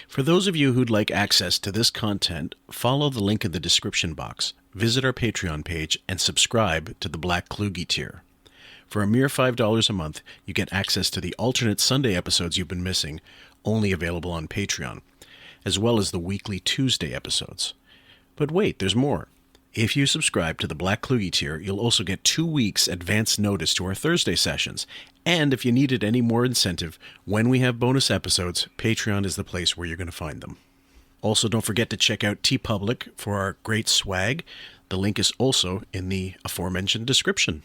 For those of you who'd like access to this content, follow the link in the description box, visit our Patreon page, and subscribe to the Black Kluge tier. For a mere $5 a month, you get access to the alternate Sunday episodes you've been missing, only available on Patreon, as well as the weekly Tuesday episodes. But wait, there's more. If you subscribe to the Black Kluge tier, you'll also get 2 weeks advance notice to our Thursday sessions. And if you needed any more incentive, when we have bonus episodes, Patreon is the place where you're going to find them. Also, don't forget to check out Teepublic for our great swag. The link is also in the aforementioned description.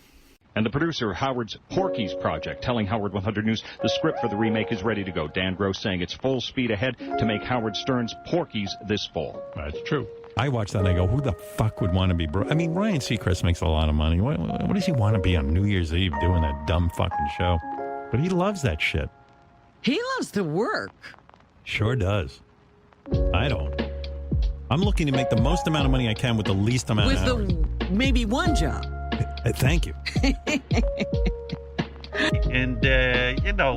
And the producer of Howard's Porky's project telling Howard 100 News the script for the remake is ready to go. Dan Gross saying it's full speed ahead to make Howard Stern's Porky's this fall. That's true. I watch that and I go, who the fuck would want to be I mean, Ryan Seacrest makes a lot of money. What does he want to be on New Year's Eve doing that dumb fucking show? But he loves that shit. He loves the work. Sure does. I don't. I'm looking to make the most amount of money I can with the least amount of hours. With maybe one job. Thank you. And,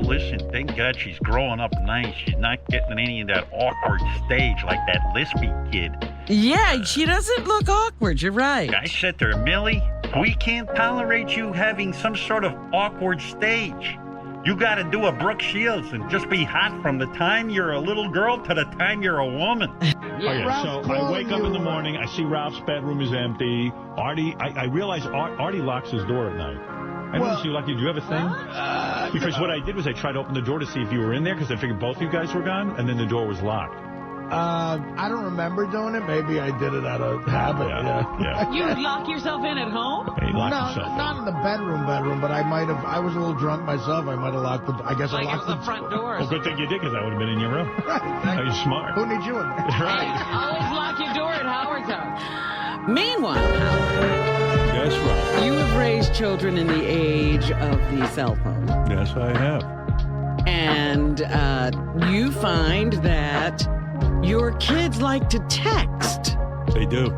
listen, thank God she's growing up nice. She's not getting any of that awkward stage like that Lispy kid. Yeah, she doesn't look awkward. You're right. I said to her, Millie, we can't tolerate you having some sort of awkward stage. You got to do a Brooke Shields and just be hot from the time you're a little girl to the time you're a woman. So I wake up in the morning, I see Ralph's bedroom is empty. Artie, I realize Artie locks his door at night. I don't know if you lucky. Do you have a thing? Because what I did was I tried to open the door to see if you were in there because I figured both of you guys were gone, and then the door was locked. I don't remember doing it. Maybe I did it out of habit. Yeah. You lock yourself in at home? He locked No, himself not in. in the bedroom, but I might have. I was a little drunk myself. I might have locked the. I guess Like I it locked was the front door. Well, good thing you did because I would have been in your room. Right. You're smart. Who needs you in? Right. Always lock your door at Howard's house. Meanwhile, Howard, Yes, Ralph. you have raised children in the age of the cell phone. Yes, I have. And you find that your kids like to text. They do.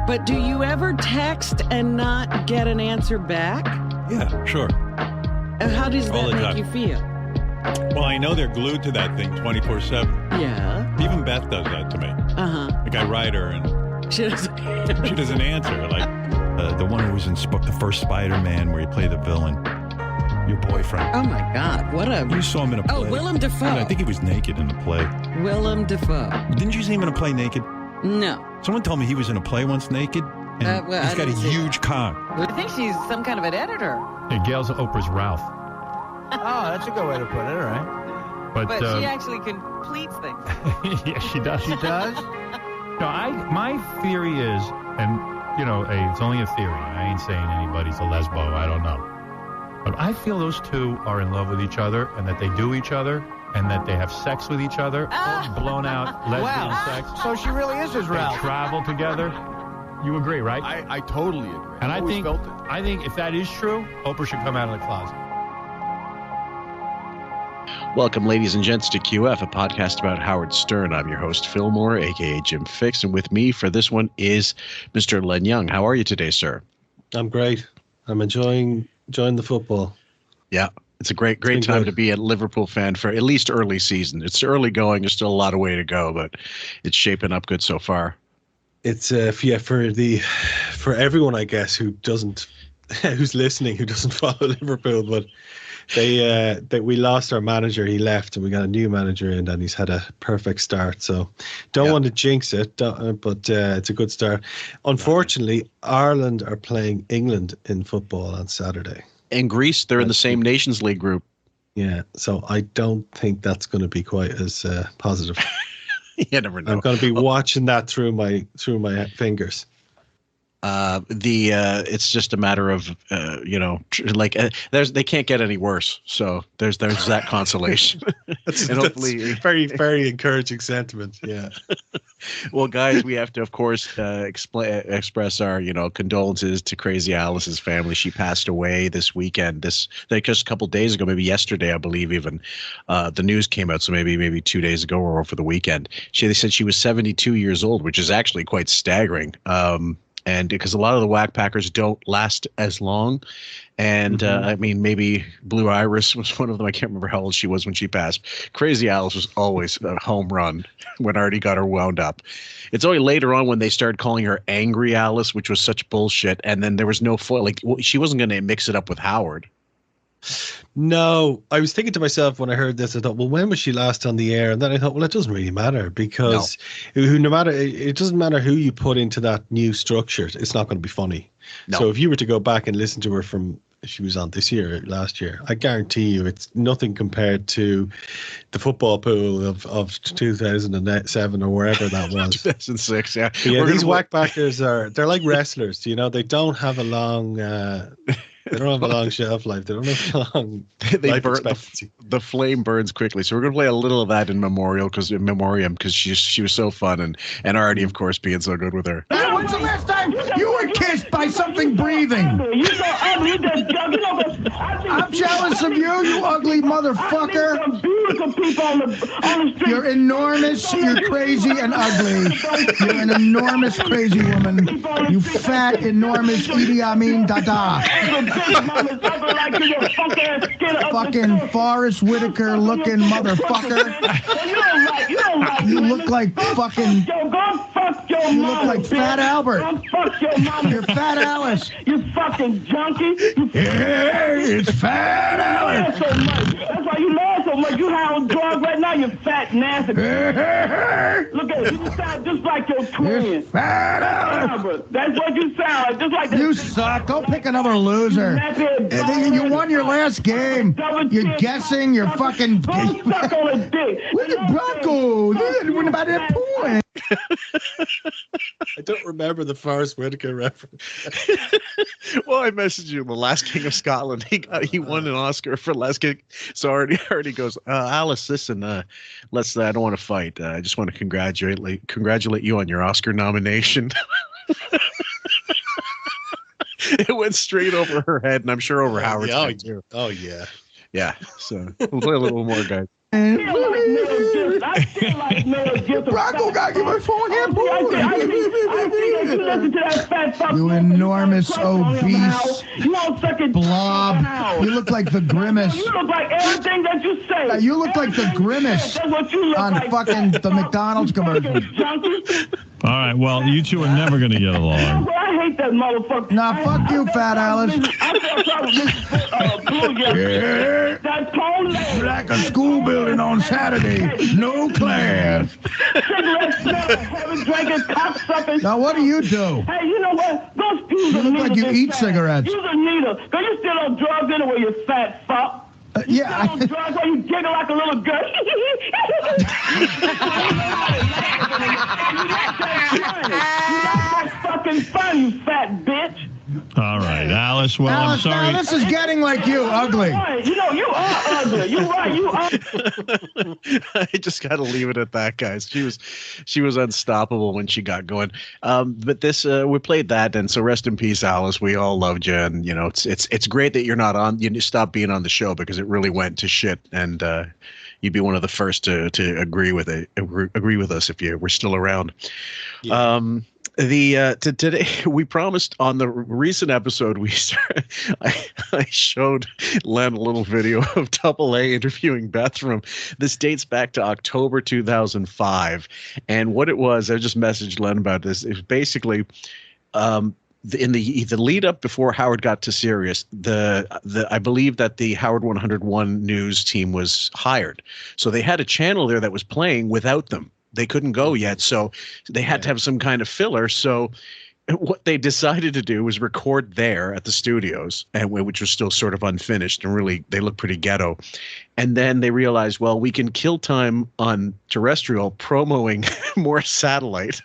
But do you ever text and not get an answer back? Yeah, sure. How does All that the make time. you feel? Well, I know they're glued to that thing 24/7. Yeah. Even Beth does that to me. Uh-huh. Like I write her and She doesn't. she doesn't answer. Like the one who was in the first Spider-Man where he played the villain. Your boyfriend. Oh, my God. What a... You saw him in a play. Oh, Willem Dafoe. I think he was naked in the play. Willem Dafoe. Didn't you see him in a play naked? No. Someone told me he was in a play once naked. And well, he's I got a didn't see huge cock. I think she's some kind of an editor. Hey, Gail's Oprah's Ralph. Oh, that's a good way to put it. All right. But she actually completes things. Yeah, she does. She does. No, my theory is, and hey, it's only a theory. I ain't saying anybody's a lesbo. I don't know. But I feel those two are in love with each other, and that they do each other, and that they have sex with each other, blown out lesbian sex. So she really is his They Ralph. travel together. You agree, right? I totally agree. And I always think felt it. I think if that is true, Oprah should come out of the closet. Welcome, ladies and gents, to QF, a podcast about Howard Stern. I'm your host, Phil Moore, a.k.a. Jim Fix, and with me for this one is Mr. Len Young. How are you today, sir? I'm great. I'm enjoying the football. Yeah, it's a great time to be a Liverpool fan for at least early season. It's early going. There's still a lot of way to go, but it's shaping up good so far. It's for everyone, I guess, who's listening, who doesn't follow Liverpool, but we lost our manager. He left, and we got a new manager in, and he's had a perfect start. So, don't want to jinx it, but it's a good start. Unfortunately, Ireland are playing England in football on Saturday. And Greece, they're in the same Nations League group. Yeah, so I don't think that's going to be quite as positive. You never know. I'm going to be watching that through my fingers. It's just a matter of they can't get any worse. So there's that consolation. That's hopefully very, very encouraging sentiment. Yeah. Well, guys, we have to, of course, express our condolences to Crazy Alice's family. She passed away this weekend. Just a couple days ago, maybe yesterday, I believe. Even the news came out, so maybe 2 days ago or over the weekend. They said she was 72 years old, which is actually quite staggering. and because a lot of the wackpackers don't last as long. And I mean, maybe Blue Iris was one of them. I can't remember how old she was when she passed. Crazy Alice was always a home run when Artie got her wound up. It's only later on when they started calling her Angry Alice, which was such bullshit. And then there was no foil. Like, she wasn't going to mix it up with Howard. No, I was thinking to myself when I heard this, I thought, well, when was she last on the air? And then I thought, well, it doesn't really matter because no matter, it doesn't matter who you put into that new structure, it's not going to be funny. No. So if you were to go back and listen to her from, if she was on this year, last year, I guarantee you it's nothing compared to the football pool of 2007 or wherever that was. 2006, yeah. But yeah, these wackpackers they're like wrestlers, you know, they don't have a long they don't have a long shelf life. They don't have a long life expectancy. The flame burns quickly. So we're going to play a little of that in memoriam because she was so fun, and Artie, of course, being so good with her. When's the last time you were kissed by something breathing? You so ugly, I'm jealous of you, you ugly motherfucker. Some beautiful people on the street. You're enormous, you're crazy and ugly. You're an enormous crazy woman. You fat, enormous Idi Amin Dada. Fucking Forrest Whitaker looking motherfucker. You look like fucking. You look like Fat Albert. You're Fat Alice. You fucking junkie. Hey, it's Fat Alice. So much. That's why you laugh so much. You high on drugs right now. You fat nasty. Look at you. You sound just like your twin. Fat Alice. That's what you sound like. Just like you suck. Go pick another loser. You won your last game. You're guessing. You're fucking. Don't suck on a dick. Where's the Bronco? They went about that point. I don't remember the Forrest Whitaker reference. Well, I messaged you, the Last King of Scotland. He won an Oscar for Last King. So already goes, Alice, listen, I don't want to fight. I just want to congratulate you on your Oscar nomination. It went straight over her head, and I'm sure over Howard's head too. Oh yeah. Yeah. So we'll play a little more, guys. I feel like Mel Gibson. Bronco got you my phone here, boy. You enormous, obese blob. You look like the Grimace. You look like everything that you say. You look like the Grimace. That's what you look on like. Fucking the McDonald's commercial. All right, well, you two are never going to get along. I hate that motherfucker. Nah, fuck you, Fat Alice. I felt sorry with Blue yesterday. That tone like a school building on Saturday. No class. Cigarette smell, heavy drinking, cocksuckers. Now, what do you do? Hey, you know what? Those pews You look like you eat cigarettes. You're a needle. Because you still on drugs anyway, you fat fuck. Yeah. You on drugs while you giggle like a little girl. You like fucking fun, you fat bitch. All right, Alice. Well, Alice, I'm sorry. Alice is getting like you, ugly. You know, you are ugly. You're right. You are. I just got to leave it at that, guys. She was unstoppable when she got going. But this we played that, and so rest in peace, Alice. We all loved you, and you know it's great that you're not on. You stopped being on the show because it really went to shit, and you'd be one of the first to agree with us if you were still around. Yeah. Today we promised on the recent episode I showed Len a little video of Double A interviewing Beth from this dates back to October 2005, and what it was, I just messaged Len about this. It was basically in the lead up before Howard got to Sirius, I believe that the Howard 101 news team was hired, so they had a channel there that was playing without them. They couldn't go yet, so they had to have some kind of filler. So what they decided to do was record there at the studios, and which was still sort of unfinished, and really they look pretty ghetto. And then they realized, well, we can kill time on terrestrial promoting more satellite,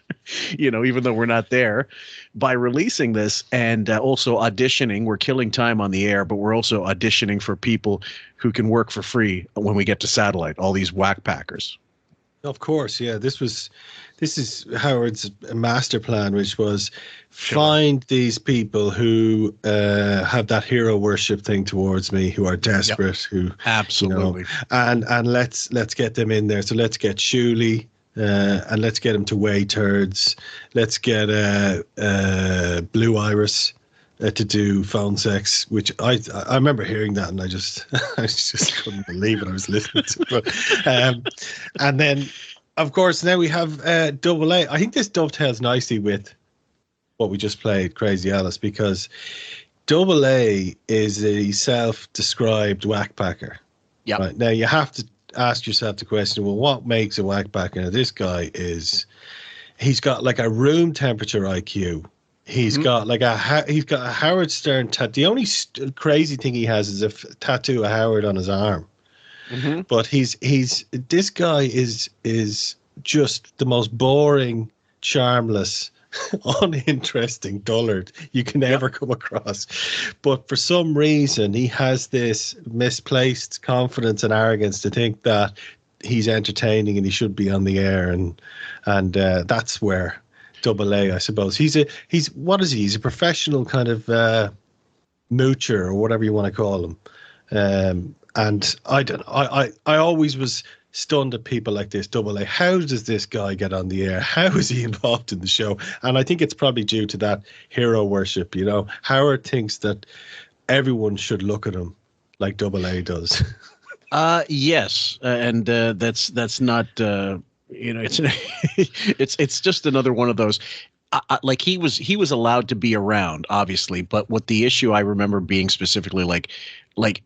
even though we're not there, by releasing this and also auditioning. We're killing time on the air, but we're also auditioning for people who can work for free when we get to satellite, all these wackpackers. Of course, yeah. This is Howard's master plan, which was find these people who have that hero worship thing towards me, who are desperate, who absolutely, and let's get them in there. So let's get Shuley, and let's get him to weigh turds. Let's get Blue Iris to do phone sex, which I remember hearing that, and I just couldn't believe it. I was listening to it. And then, of course, now we have Double A. I think this dovetails nicely with what we just played, Crazy Alice, because Double A is a self-described wackpacker. Yeah. Right? Now you have to ask yourself the question: well, what makes a wackpacker? Now, this guy he's got like a room temperature IQ. He's got like he's got a Howard Stern tattoo. The only crazy thing he has is a tattoo of Howard on his arm. But this guy is just the most boring, charmless, uninteresting dullard you can ever come across. But for some reason, he has this misplaced confidence and arrogance to think that he's entertaining and he should be on the air, and that's where Double A, I suppose. He's what is he? He's a professional kind of moocher, or whatever you want to call him. And I always was stunned at people like this, Double A. How does this guy get on the air? How is he involved in the show? And I think it's probably due to that hero worship. You know, Howard thinks that everyone should look at him like Double A does. Yes, and that's not. It's just another one of those. Like he was allowed to be around, obviously, but what the issue I remember being specifically like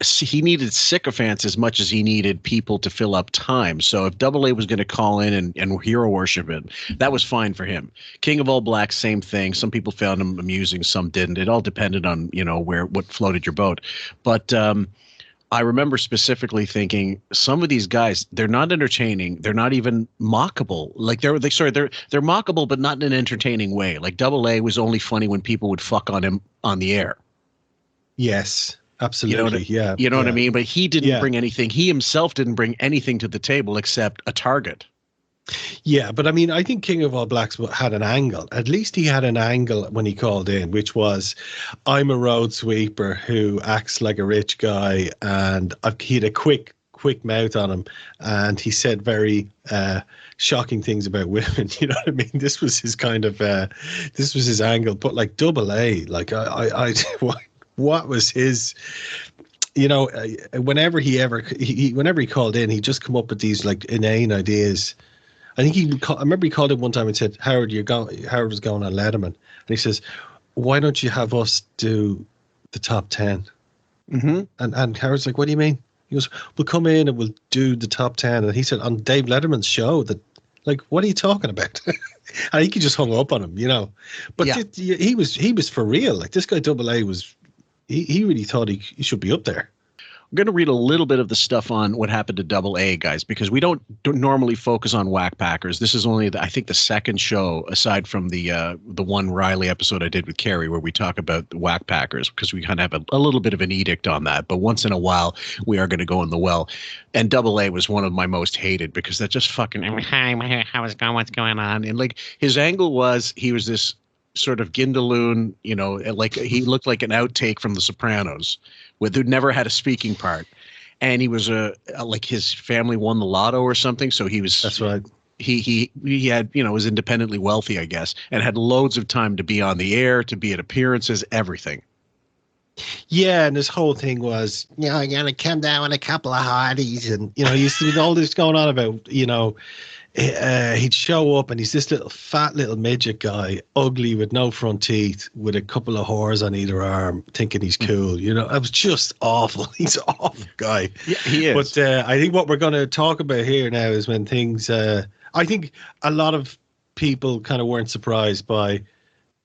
he needed sycophants as much as he needed people to fill up time. So if Double A was going to call in and hero worship it, that was fine for him. King of All Blacks, same thing. Some people found him amusing, some didn't. It all depended on what floated your boat. But I remember specifically thinking some of these guys, they're not entertaining. They're not even mockable. Like they're mockable, but not in an entertaining way. Like Double A was only funny when people would fuck on him on the air. Yes, absolutely. You know what I mean? But he didn't bring anything. He himself didn't bring anything to the table except a target. Yeah, but I mean, I think King of All Blacks had an angle. At least he had an angle when he called in, which was, I'm a road sweeper who acts like a rich guy, and he had a quick mouth on him, and he said very shocking things about women. You know what I mean? This was his kind of this was his angle. But like Double A, like what was his? You know, whenever he called in, he just come up with these like inane ideas. I think I remember he called in one time and said, Howard was going on Letterman. And he says, why don't you have us do the top 10? And Howard's like, what do you mean? He goes, we'll come in and we'll do the top 10. And he said, on Dave Letterman's show, that, like, what are you talking about? I think he just hung up on him, you know. But he was for real. Like, this guy Double A was, he really thought he should be up there. I'm going to read a little bit of the stuff on what happened to Double A, guys, because we don't normally focus on wackpackers. This is only, I think, the second show, aside from the one Riley episode I did with Carrie, where we talk about the wackpackers, because we kind of have a little bit of an edict on that. But once in a while, we are going to go in the well. And Double A was one of my most hated, because they're just fucking, hi, how's it going? What's going on? And like his angle was, he was this sort of Gindaloon, you know, like he looked like an outtake from The Sopranos, who never had a speaking part, and he was like his family won the lotto or something, so he was. That's right. He had, you know, was independently wealthy, I guess, and had loads of time to be on the air, to be at appearances, everything. Yeah, and his whole thing was, you know, you're gonna come down with a couple of hardies, and you know, you see all this going on about, you know. He'd show up and he's this little fat little midget guy, ugly with no front teeth, with a couple of whores on either arm, thinking he's cool. You know, it was just awful. He's an awful guy. Yeah, he is. But I think what we're going to talk about here now is when things. I think a lot of people kind of weren't surprised by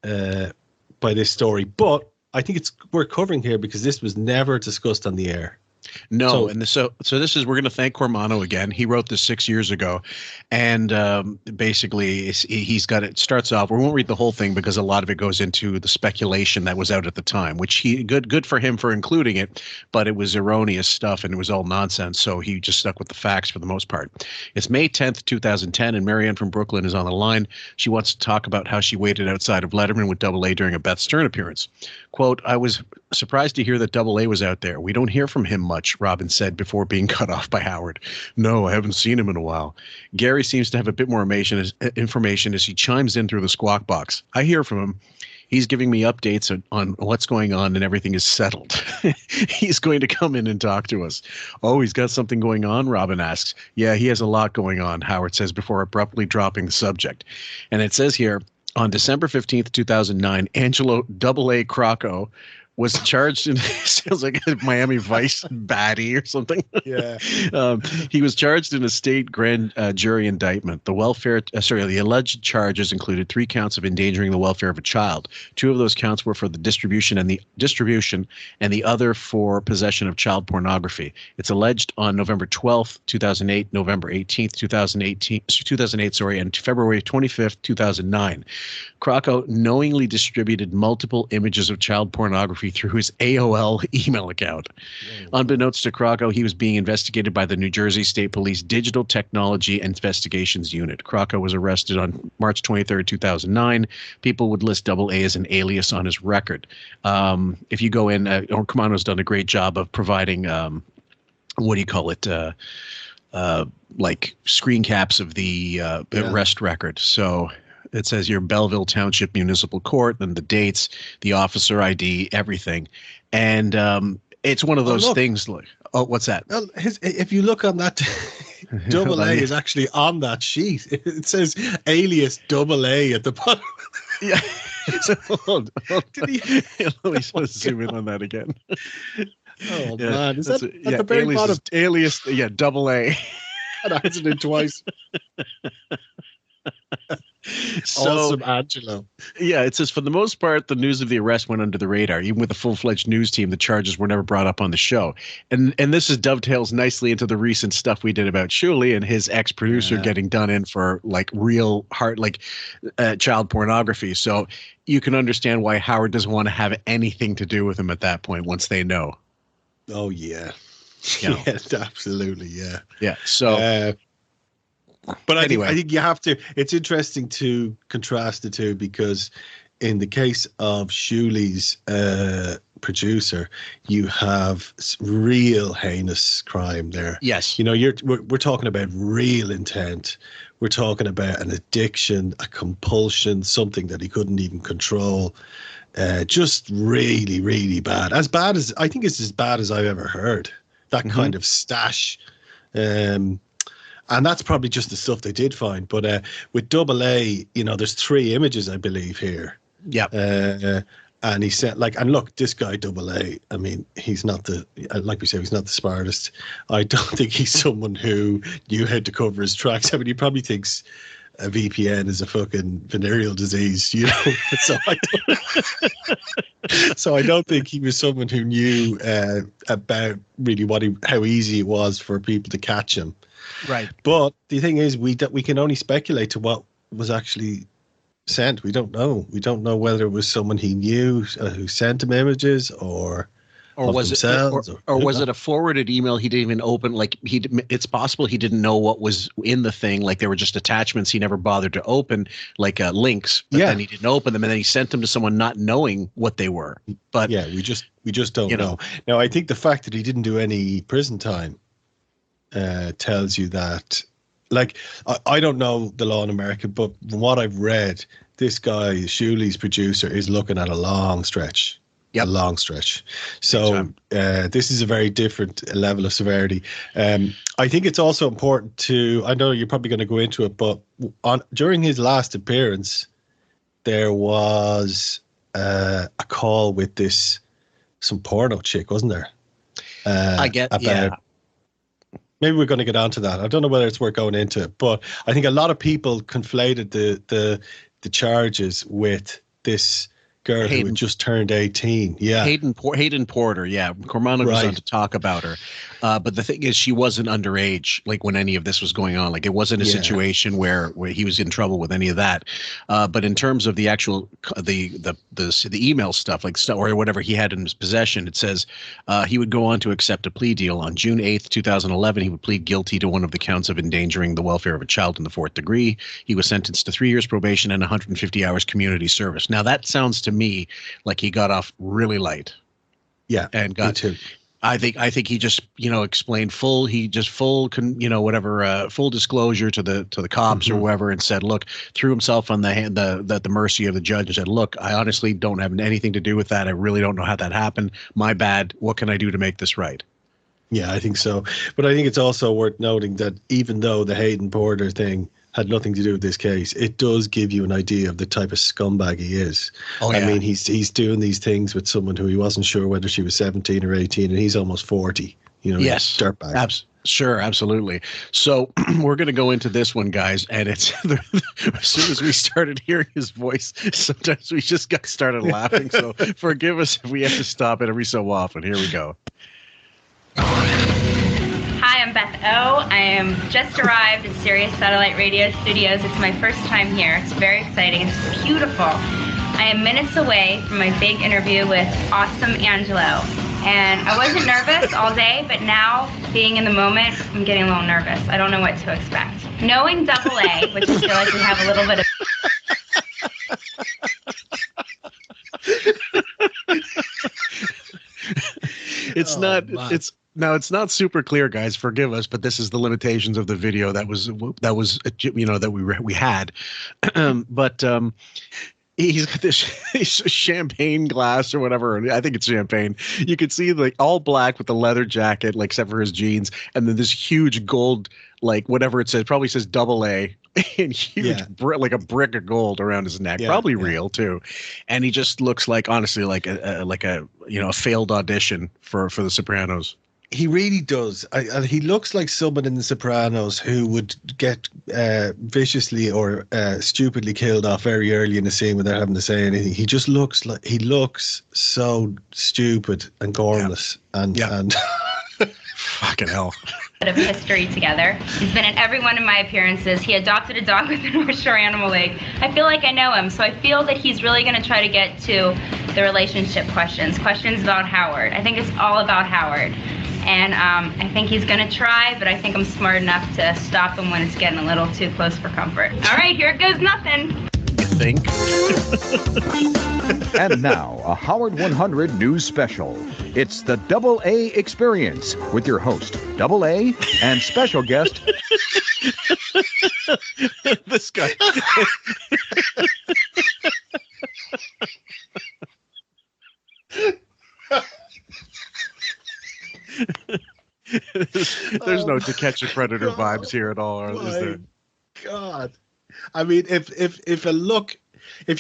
this story, but I think we're covering here because this was never discussed on the air. No, so this is, we're going to thank Cormano again. He wrote this 6 years ago, and basically he's got it. Starts off. We won't read the whole thing because a lot of it goes into the speculation that was out at the time, which good for him for including it, but it was erroneous stuff and it was all nonsense. So he just stuck with the facts for the most part. It's May 10th, 2010, and Marianne from Brooklyn is on the line. She wants to talk about how she waited outside of Letterman with Double A during a Beth Stern appearance. Quote, I was Surprised to hear that Double A was out there. We don't hear from him much, Robin said before being cut off by Howard. No, I haven't seen him in a while. Gary seems to have a bit more information as he chimes in through the squawk box. I hear from him. He's giving me updates on what's going on and everything is settled. He's going to come in and talk to us. Oh, he's got something going on, Robin asks. Yeah, he has a lot going on, Howard says before abruptly dropping the subject. And it says here, on December 15th, 2009, Angelo Double A Crocco was charged in sounds like a Miami Vice baddie or something. Yeah. He was charged in a state grand jury indictment. The alleged charges included 3 counts of endangering the welfare of a child. 2 of those counts were for the distribution and the other for possession of child pornography. It's alleged on November 12th, 2008, November 18th, 2008, and February 25th, 2009. Crocco knowingly distributed multiple images of child pornography through his AOL email account. Unbeknownst to Crocco, he was being investigated by the New Jersey State Police Digital Technology Investigations Unit. Crocco was arrested on March 23rd, 2009. People would list Double A as an alias on his record. If you go in, Commando's done a great job of providing, like screen caps of the arrest record. So it says your Belleville Township Municipal Court, and the dates, the officer ID, everything. And it's one of those things like, oh, what's that? Well, if you look on that, Double A is actually on that sheet. It says alias Double A at the bottom. Yeah. So, hold on. Let me zoom in on that again. Oh, man. Is that at the very alias, bottom? Alias, Double A. That hasn't it twice. Awesome, Angelo. Yeah, it says, for the most part, the news of the arrest went under the radar. Even with a full-fledged news team, the charges were never brought up on the show. And this dovetails nicely into the recent stuff we did about Shuley and his ex-producer getting done in for like real hard, like child pornography. So you can understand why Howard doesn't want to have anything to do with him at that point once they know. Oh, yeah. Yeah, absolutely, yeah. Yeah, so... But I think you have to. It's interesting to contrast the two, because in the case of Shuley's producer, you have real heinous crime there. Yes, we're talking about real intent. We're talking about an addiction, a compulsion, something that he couldn't even control. Just really, really bad. I think it's as bad as I've ever heard. That kind of stash. And that's probably just the stuff they did find. But with Double A, there's 3 images, I believe, here. Yeah. And he said, and look, this guy Double A, I mean, he's not like we say, he's not the smartest. I don't think he's someone who knew how to cover his tracks. I mean, he probably thinks a VPN is a fucking venereal disease, So I don't think he was someone who knew about really how easy it was for people to catch him. Right. But the thing is, we can only speculate to what was actually sent. We don't know. We don't know whether it was someone he knew who sent him images, or was it a forwarded email he didn't even open? Like it's possible he didn't know what was in the thing. Like there were just attachments he never bothered to open, like links. But then he didn't open them, and then he sent them to someone not knowing what they were. But yeah, we just don't know. Now I think the fact that he didn't do any prison time tells you that. Like I don't know the law in America, but from what I've read, this guy Shuley's producer is looking at a long stretch. Yep. A long stretch. So this is a very different level of severity. I think it's also important to, I know you're probably going to go into it, but during his last appearance, there was a call with some porno chick, wasn't there? Maybe we're going to get onto that. I don't know whether it's worth going into it, but I think a lot of people conflated the charges with this girl who had just turned 18. Yeah. Hayden Porter. Yeah. Cormano was on to talk about her. But the thing is, she wasn't underage, like when any of this was going on. Like it wasn't a situation where he was in trouble with any of that. But in terms of the actual, the email stuff, or whatever he had in his possession, it says he would go on to accept a plea deal. On June 8th, 2011, he would plead guilty to one of the counts of endangering the welfare of a child in the 4th degree. He was sentenced to 3 years probation and 150 hours community service. Now that sounds to me like he got off really light. Yeah, and me too. I think he just explained full disclosure to the cops or whoever, and said, look, threw himself on the mercy of the judge and said, look, I honestly don't have anything to do with that. I really don't know how that happened. My bad. What can I do to make this right? Yeah, I think so. But I think it's also worth noting that even though the Hayden Porter thing had nothing to do with this case, it does give you an idea of the type of scumbag he is. Oh, yeah. I mean, he's doing these things with someone who he wasn't sure whether she was 17 or 18, and he's almost 40. Yes, dirtbag. Sure, absolutely. So we're going to go into this one, guys, and it's as soon as we started hearing his voice, sometimes we just got started laughing. So forgive us if we have to stop it every so often. Here we go. Hi, I'm Beth O. I am just arrived at Sirius Satellite Radio Studios. It's my first time here. It's very exciting. It's beautiful. I am minutes away from my big interview with Awesome Angelo. And I wasn't nervous all day, but now, being in the moment, I'm getting a little nervous. I don't know what to expect. Knowing Double A, which I feel like we have a little bit of... It's not super clear, guys. Forgive us, but this is the limitations of the video that we had. But he's got this champagne glass or whatever. I think it's champagne. You can see like all black with the leather jacket, like except for his jeans, and then this huge gold, like whatever it says, probably says Double A. And huge, like a brick of gold around his neck, probably real too, and he just looks like, honestly, like a failed audition for The Sopranos. He really does. He looks like someone in The Sopranos who would get viciously or stupidly killed off very early in the scene without having to say anything. He just looks so stupid and gormless and fucking hell. Bit of history together. He's been in every one of my appearances. He adopted a dog with the North Shore Animal League. I feel like I know him, so I feel that he's really going to try to get to the relationship questions about Howard. I think it's all about Howard. And I think he's going to try, but I think I'm smart enough to stop him when it's getting a little too close for comfort. All right, here goes nothing. You think? And now, a Howard 100 News Special. It's the Double A Experience with your host, Double A, and special guest... This guy. There's no To Catch a Predator vibes here at all, is there? God. I mean, if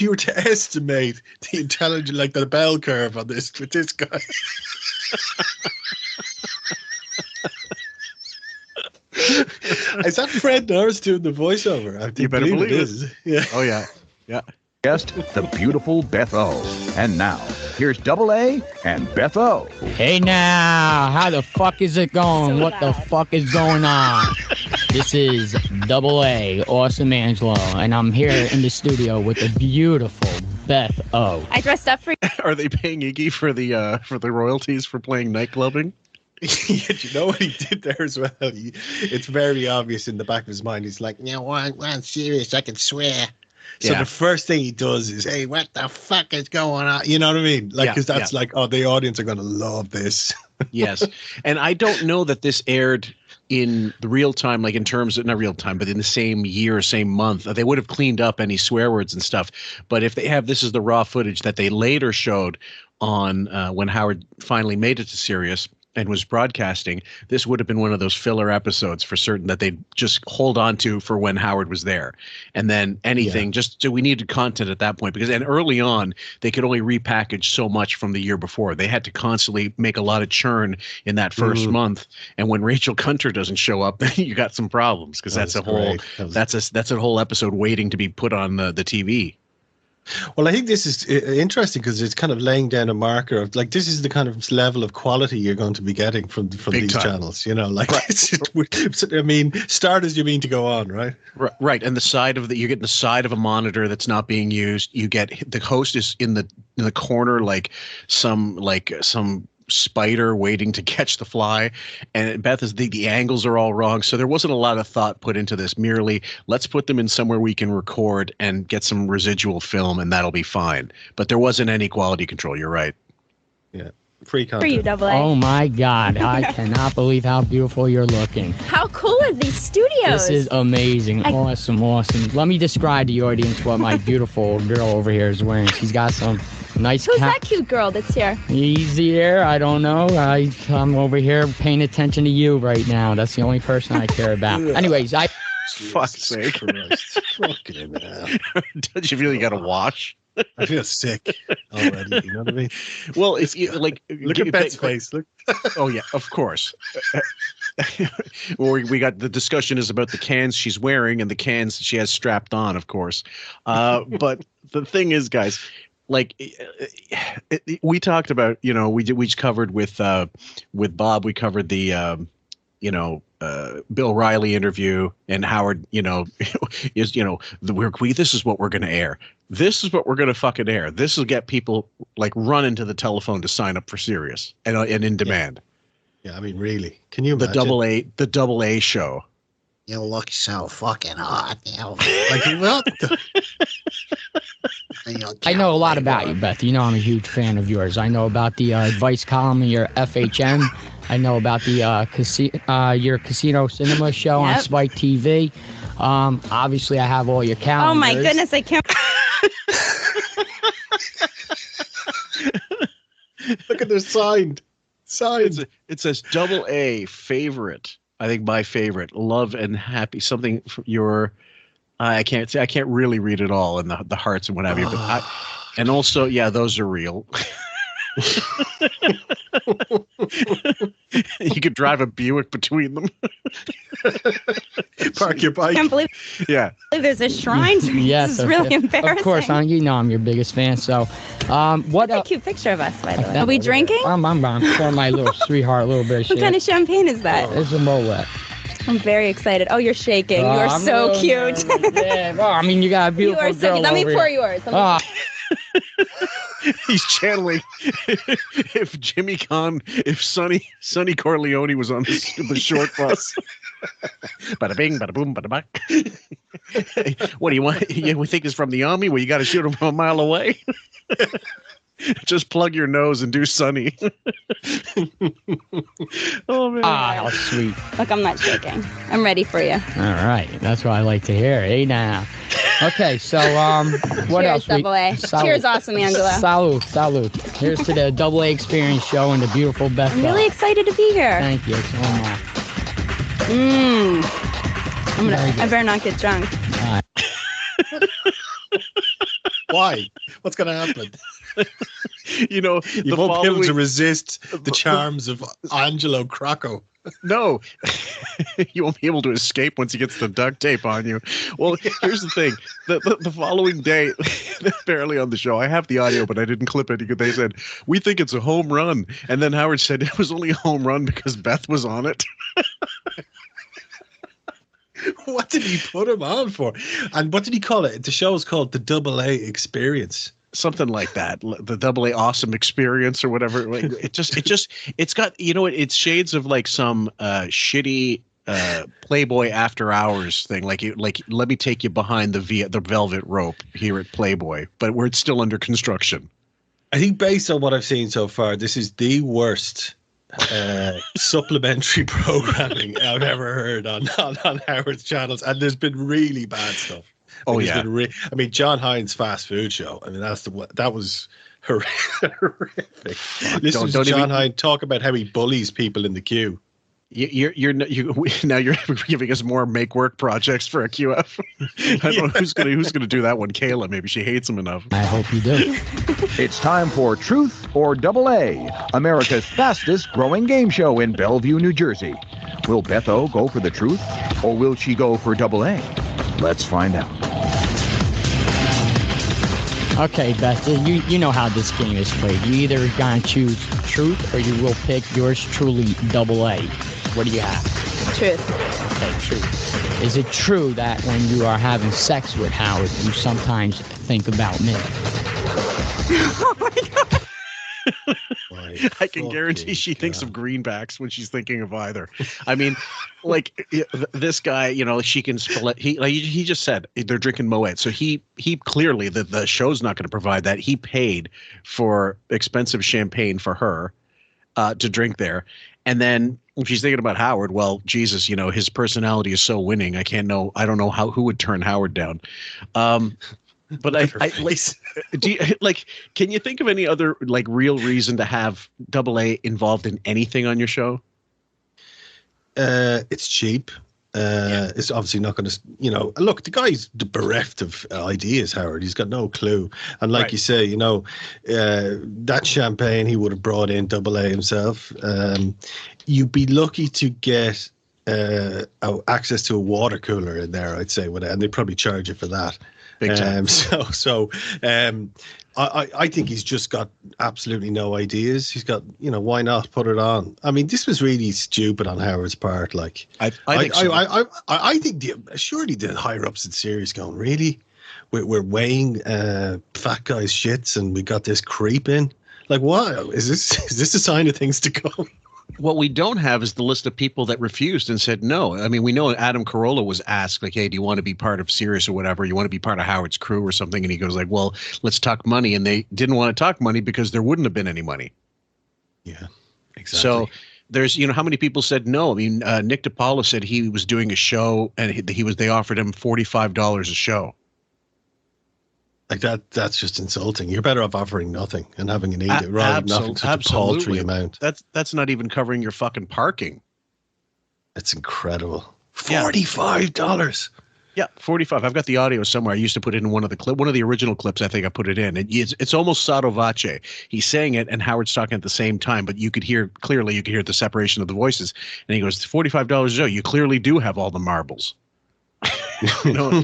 you were to estimate the intelligence, like the bell curve on this with this guy. Is that Fred Norris doing the voiceover? You better believe it is. Yeah. Oh, yeah. Yeah. Guest, the beautiful Beth O. And now, here's Double A and Beth O. Hey now, how the fuck is it going? What the fuck is going on? This is Double A, Awesome Angelo, and I'm here in the studio with the beautiful Beth O. I dressed up for... Are they paying Iggy for the royalties for playing nightclubbing? Yeah, do you know what he did there as well? It's very obvious in the back of his mind. He's like, I'm serious, I can swear. So the first thing he does is, hey, what the fuck is going on? You know what I mean? Like, because that's like, oh, the audience are going to love this. Yes. And I don't know that this aired in the real time, like in terms of, not real time, but in the same year, same month. They would have cleaned up any swear words and stuff. But if they have, this is the raw footage that they later showed on when Howard finally made it to Sirius and was broadcasting, this would have been one of those filler episodes for certain that they'd just hold on to for when Howard was there. And then anything, just so we needed content at that point, because and early on they could only repackage so much from the year before. They had to constantly make a lot of churn in that first month. And when Rachel Kunter doesn't show up, then you got some problems, because that's a whole that's a whole episode waiting to be put on the TV. Well, I think this is interesting because it's kind of laying down a marker of like, this is the kind of level of quality you're going to be getting from these channels, you know, like, I mean, start as you mean to go on, right? Right. And you're getting the side of a monitor that's not being used. You get the host is in the corner, like some spider waiting to catch the fly, and Beth is the angles are all wrong, so there wasn't a lot of thought put into this. Merely, let's put them in somewhere we can record and get some residual film, and that'll be fine. But there wasn't any quality control. You're right. Yeah. Free for you, content. Double A. Oh my God! I cannot believe how beautiful you're looking. How cool are these studios? This is amazing. Awesome. Let me describe to the audience what my beautiful girl over here is wearing. She's got some nice. Who's that cute girl that's here? He's here. I don't know. I'm over here paying attention to you right now. That's the only person I care about. Anyways, Fuck's sake. Fucking hell. Don't you feel you got to wash? I feel sick already. You know what I mean? Well, if you like, look at Beth's face. Look. Oh yeah, of course. Or we got the discussion is about the cans she's wearing and the cans she has strapped on, of course. But the thing is, guys, like we talked about, we covered with Bob. We covered the Bill Riley interview, and Howard, this is what we're going to air. This is what we're going to fucking air. This will get people like running to the telephone to sign up for Sirius and in demand. Yeah, I mean, really, can you imagine? The double A show? You look so fucking hot. Like what? I know a lot about you, Beth. You know I'm a huge fan of yours. I know about the advice column in your FHM. I know about the your casino cinema show on Spike TV. Obviously, I have all your calendars. Oh my goodness, I can't. Look at their signed. It says double A favorite. I think my favorite, love and happy, something for your. I can't really read it all in the hearts and what have you. But and also, yeah, those are real. You could drive a Buick between them. Park your bike. I can't believe. Yeah. There's a shrine. Yes, This is really embarrassing. Of course, I'm your biggest fan. So, what? That's a cute picture of us, by the way. Are we drinking? I'm pouring my little sweetheart a little bit of shit. What kind of champagne is that? It's a Moet. I'm very excited. Oh, you're shaking. You're I'm so really cute. Yeah. Well, I mean, you got a You beautiful are so girl cute. Let me over pour here. yours. He's channeling. If Jimmy Kahn, if Sonny Corleone was on the short bus. Bada bing, bada boom, bada buck. What do you want? We think it's from the army where you got to shoot him from a mile away. Just plug your nose and do Sonny. Oh man! How sweet. Look, I'm not shaking. I'm ready for you. All right, that's what I like to hear. Hey now. Okay, so what Cheers, else? Double A. Cheers, awesome Angela. Salute. Here's to the Double A Experience show and the beautiful Beth. I'm really excited to be here. Thank you so much. I better not get drunk. All right. Why? What's going to happen? You won't be able to resist the charms of Angelo Crocco. No, you won't be able to escape once he gets the duct tape on you. Well, here's the thing. The following day, barely on the show, I have the audio, but I didn't clip it because they said, we think it's a home run. And then Howard said it was only a home run because Beth was on it. What did he put him on for? And what did he call it? The show is called the Double A Experience. Something like that, the Double A Awesome Experience or whatever. It's got, it's shades of like some shitty Playboy After Hours thing. Like let me take you behind the velvet rope here at Playboy, but where it's still under construction. I think based on what I've seen so far, this is the worst supplementary programming I've ever heard on Howard's channels, and there's been really bad stuff. Oh yeah, I mean, John Hines' fast food show. I mean, that was horrific. Listen to John Hines talk about how he bullies people in the queue. Now you're giving us more make work projects for a QF. I don't know who's gonna do that one. Kayla, maybe she hates him enough. I hope you do. It's time for Truth or Double A, America's fastest growing game show in Bellevue, New Jersey. Will Beth O go for the truth, or will she go for Double A? Let's find out. Okay, Beth, you know how this game is played. You either gonna choose truth or you will pick yours truly Double A. What do you have? Truth. Okay, truth. Is it true that when you are having sex with Howard, you sometimes think about me? Oh my God. I can guarantee she thinks of greenbacks when she's thinking of either. I mean, like this guy, she can split. He just said they're drinking Moet, so he clearly the show's not going to provide that. He paid for expensive champagne for her, to drink there. And then if she's thinking about Howard, well, Jesus, you know, his personality is so winning. I don't know who would turn Howard down. But I can you think of any other like real reason to have Double A involved in anything on your show? It's cheap. It's obviously not going to, you know, look, the guy's bereft of ideas, Howard. He's got no clue. And like you say, you know, that champagne, he would have brought in Double A himself. You'd be lucky to get access to a water cooler in there, I'd say, and they'd probably charge you for that. Big time. I think he's just got absolutely no ideas. He's got, you know, why not put it on? I mean, this was really stupid on Howard's part. Like, I think surely the higher ups in Sirius going, really, we're weighing fat guys' shits, and we got this creep in. Like, what is this a sign of things to come? What we don't have is the list of people that refused and said no. I mean, we know Adam Carolla was asked, like, hey, do you want to be part of Sirius or whatever? You want to be part of Howard's crew or something? And he goes like, well, let's talk money. And they didn't want to talk money because there wouldn't have been any money. Yeah, exactly. So there's, you know, how many people said no? I mean, Nick DiPaolo said he was doing a show and they offered him $45 a show. Like that's just insulting. You're better off offering nothing and having an eat rather than nothing such a paltry amount. That's not even covering your fucking parking. It's incredible. $45. Yeah, 45. I've got the audio somewhere. I used to put it in one of the original clips. I think I put it in. It's almost sotto voce. He's saying it and Howard's talking at the same time, but you could hear the separation of the voices. And he goes, $45 a show. You clearly do have all the marbles. You know,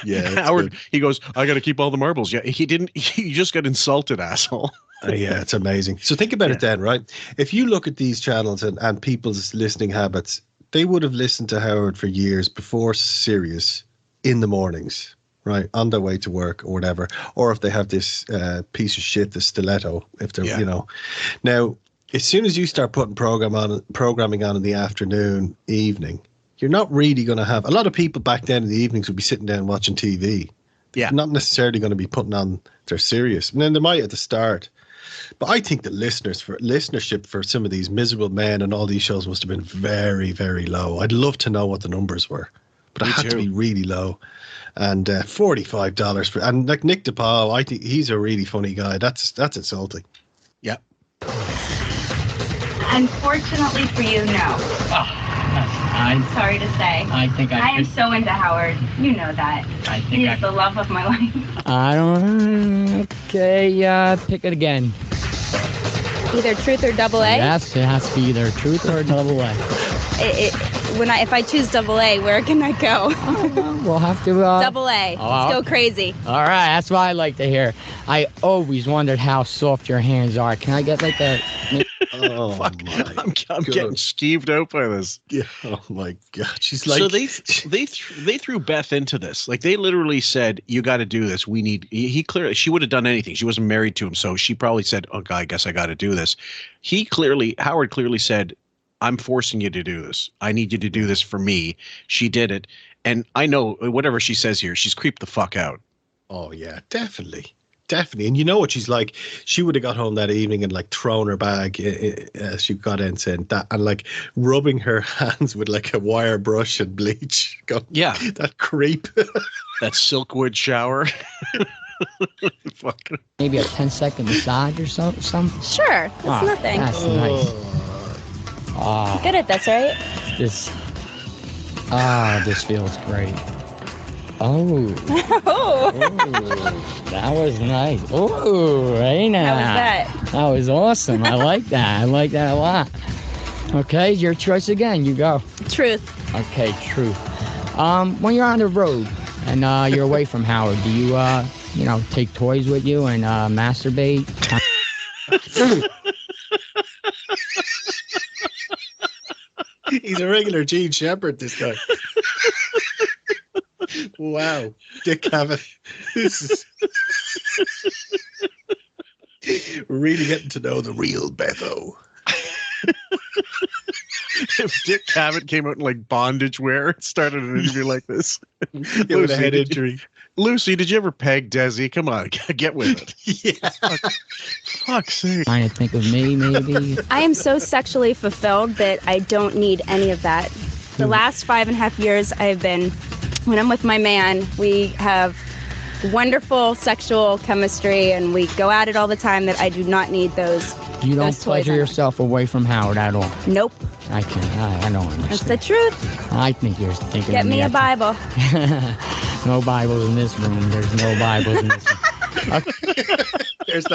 yeah. Howard, good. He goes, I got to keep all the marbles. Yeah, he didn't. He just got insulted, asshole. Yeah, it's amazing. So think about it then, right? If you look at these channels and people's listening habits, they would have listened to Howard for years before Sirius in the mornings, right, on their way to work or whatever. Or if they have this piece of shit, the stiletto, if they're, you know. Now, as soon as you start putting programming on in the afternoon, evening, you're not really going to have a lot of people back then in the evenings would be sitting down watching TV. Yeah. Not necessarily going to be putting on their Sirius. And then they might at the start. But I think the listenership for some of these miserable men and all these shows must have been very, very low. I'd love to know what the numbers were. But it had to be really low. And $45 for, and like Nick DiPaolo, I think he's a really funny guy. That's insulting. Yeah. Unfortunately for you, no. I'm sorry to say. I think I am so into Howard. You know that. He is the love of my life. I don't. Okay, pick it again. Either truth or double A? Yes, it has to be either truth or double A. If I choose double A, where can I go? We'll have to. Double A. Let's go crazy. All right, that's what I like to hear. I always wondered how soft your hands are. Can I get like a? Oh fuck! My I'm getting skeeved out by this. Yeah. Oh my God. She's like. So they threw Beth into this. Like they literally said, "You got to do this. We need." He clearly, she would have done anything. She wasn't married to him, so she probably said, "Okay, I guess I got to do this." Howard clearly said, "I'm forcing you to do this. I need you to do this for me." She did it, and I know whatever she says here, she's creeped the fuck out. Oh yeah, definitely. Definitely. And you know what she's like? She would have got home that evening and like thrown her bag as she got in, saying that, and like rubbing her hands with like a wire brush and bleach. Yeah. That creep. That silkwood shower. Maybe a 10-second massage or something? Sure. That's nothing. That's nice. You're good at this, right? This feels great. Oh, that was nice. Oh, right now. How was that? That was awesome. I like that. I like that a lot. Okay, your choice again. You go. Truth. Okay, truth. When you're on the road and you're away from Howard, do you, take toys with you and masturbate? He's a regular Gene Shepherd, this guy. Wow. Dick Cavett. We're really getting to know the real Beth O. if Dick Cavett came out in like bondage wear and started an interview like this. With a head injury. Lucy, did you ever peg Desi? Come on, get with it. Yeah. Fuck's sake. Trying to think of me, maybe. I am so sexually fulfilled that I don't need any of that. The last 5.5 years when I'm with my man, we have wonderful sexual chemistry and we go at it all the time that I do not need those. You don't those pleasure toys yourself away from Howard at all. Nope. I don't understand. That's the truth. I think you're thinking Get of me a Bible. No Bibles in this room. There's no Bibles in this room. Okay. There's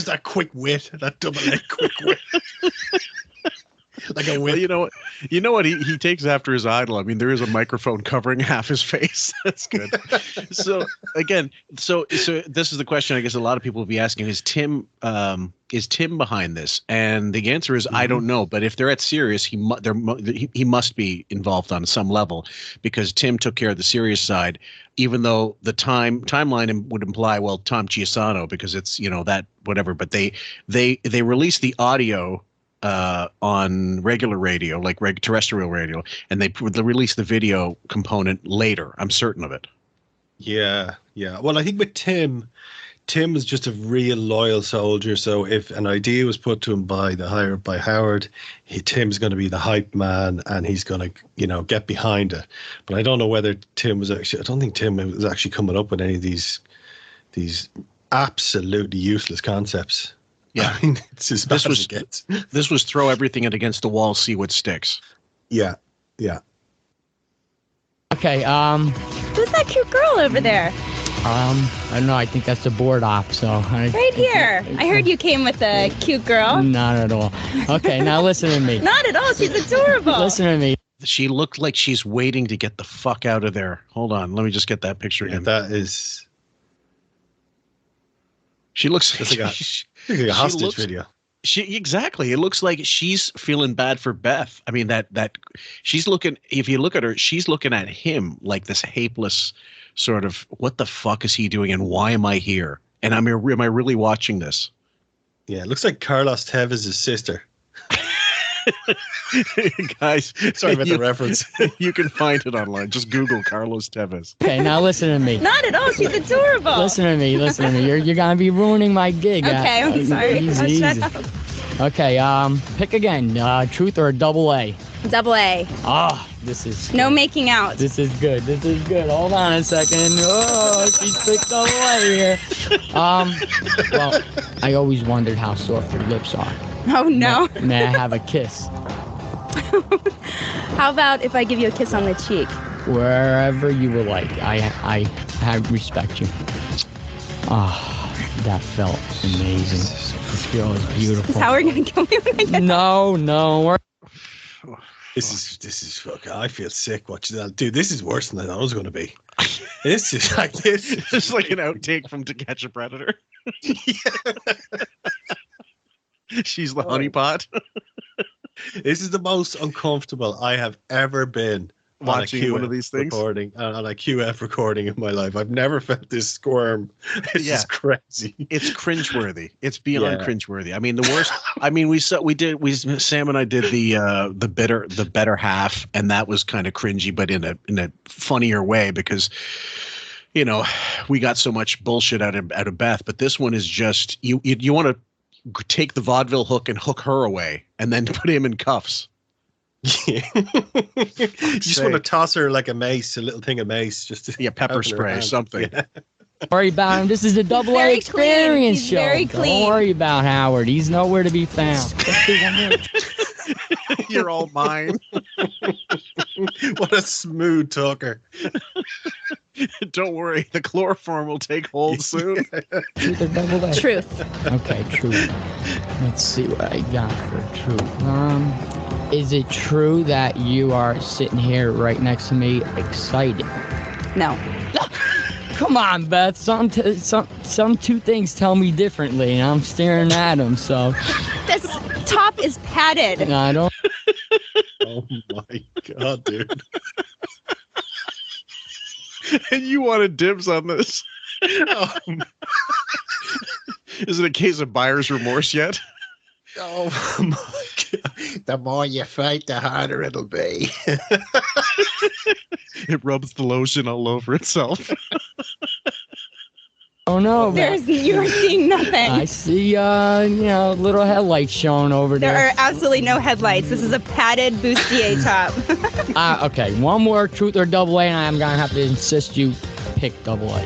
that quick wit, that double-edged quick wit. Like a wit. Well, you know what? He takes after his idol. I mean, there is a microphone covering half his face. That's good. So again, so this is the question I guess a lot of people will be asking: Is Tim behind this? And the answer is I don't know. But if they're at Sirius, he must be involved on some level, because Tim took care of the Sirius side. Even though the timeline would imply, well, Tom Chiusano, because it's that whatever. But they released the audio on regular radio, like terrestrial radio, and they released the video component later. I'm certain of it. Yeah. Well, I think with Tim is just a real loyal soldier. So if an idea was put to him by Howard, Tim's going to be the hype man, and he's going to get behind it. But I don't know whether Tim was actually. I don't think Tim was actually coming up with any of these absolutely useless concepts. Yeah, I mean, it's as bad as it gets. This was throw everything against the wall, see what sticks. Yeah. Okay. Who's that cute girl over there? I don't know. I think that's the board op. So right here. I heard you came with a cute girl. Not at all. Okay, now listen to me. Not at all. She's adorable. Listen to me. She looked like she's waiting to get the fuck out of there. Hold on, let me just get that picture again. That is. She looks like a hostage video. Exactly. It looks like she's feeling bad for Beth. I mean, that she's looking. If you look at her, she's looking at him like this hapeless sort of. What the fuck is he doing, and why am I here? And am I really watching this? Yeah, it looks like Carlos Tevez' sister. Guys, sorry about the reference. You can find it online. Just Google Carlos Tevez. Okay, now listen to me. Not at all. She's adorable. Listen to me. You're gonna be ruining my gig. Okay, I'm sorry. Easy. Shut up. Okay, pick again. Truth or double A? Double A. This is no making out. This is good. Hold on a second. She's picked double A here. Well, I always wondered how soft her lips are. Oh no. May I have a kiss? How about if I give you a kiss on the cheek? Wherever you would like. I respect you. That felt amazing. This girl is beautiful. Is Howard gonna kill me when I get No. This is fucking. I feel sick watching that, dude. This is worse than I thought it was going to be. This is like this. This is like an outtake from To Catch a Predator. She's the honeypot. This is the most uncomfortable I have ever been watching one of these things. On a QF recording in my life. I've never felt this squirm. It's just crazy. It's cringeworthy. It's beyond cringeworthy. I mean, the worst. I mean, Sam and I did the better half, and that was kind of cringy, but in a funnier way, because we got so much bullshit out of Beth. But this one is just you want to take the vaudeville hook and hook her away, and then put him in cuffs. Yeah. You just want to toss her like a little thing of mace, just to pepper spray, something. Don't worry about him. This is a double A experience show. Very clean. Don't worry about Howard. He's nowhere to be found. You're all mine. What a smooth talker. Don't worry, the chloroform will take hold soon. Truth or double A? Truth. Okay, truth. Let's see what I got for truth. Is it true that you are sitting here right next to me excited? No. Come on, Beth. Some two things tell me differently, and I'm staring at them, so. This top is padded. No, I don't. Oh my God, dude. And you wanted dibs on this. Is it a case of buyer's remorse yet? Oh my God. The more you fight, the harder it'll be. It rubs the lotion all over itself. Oh no! You're seeing nothing. I see, little headlights showing over There there. are absolutely no headlights. This is a padded bustier top. Okay, one more truth or double A, and I'm gonna have to insist you pick double A.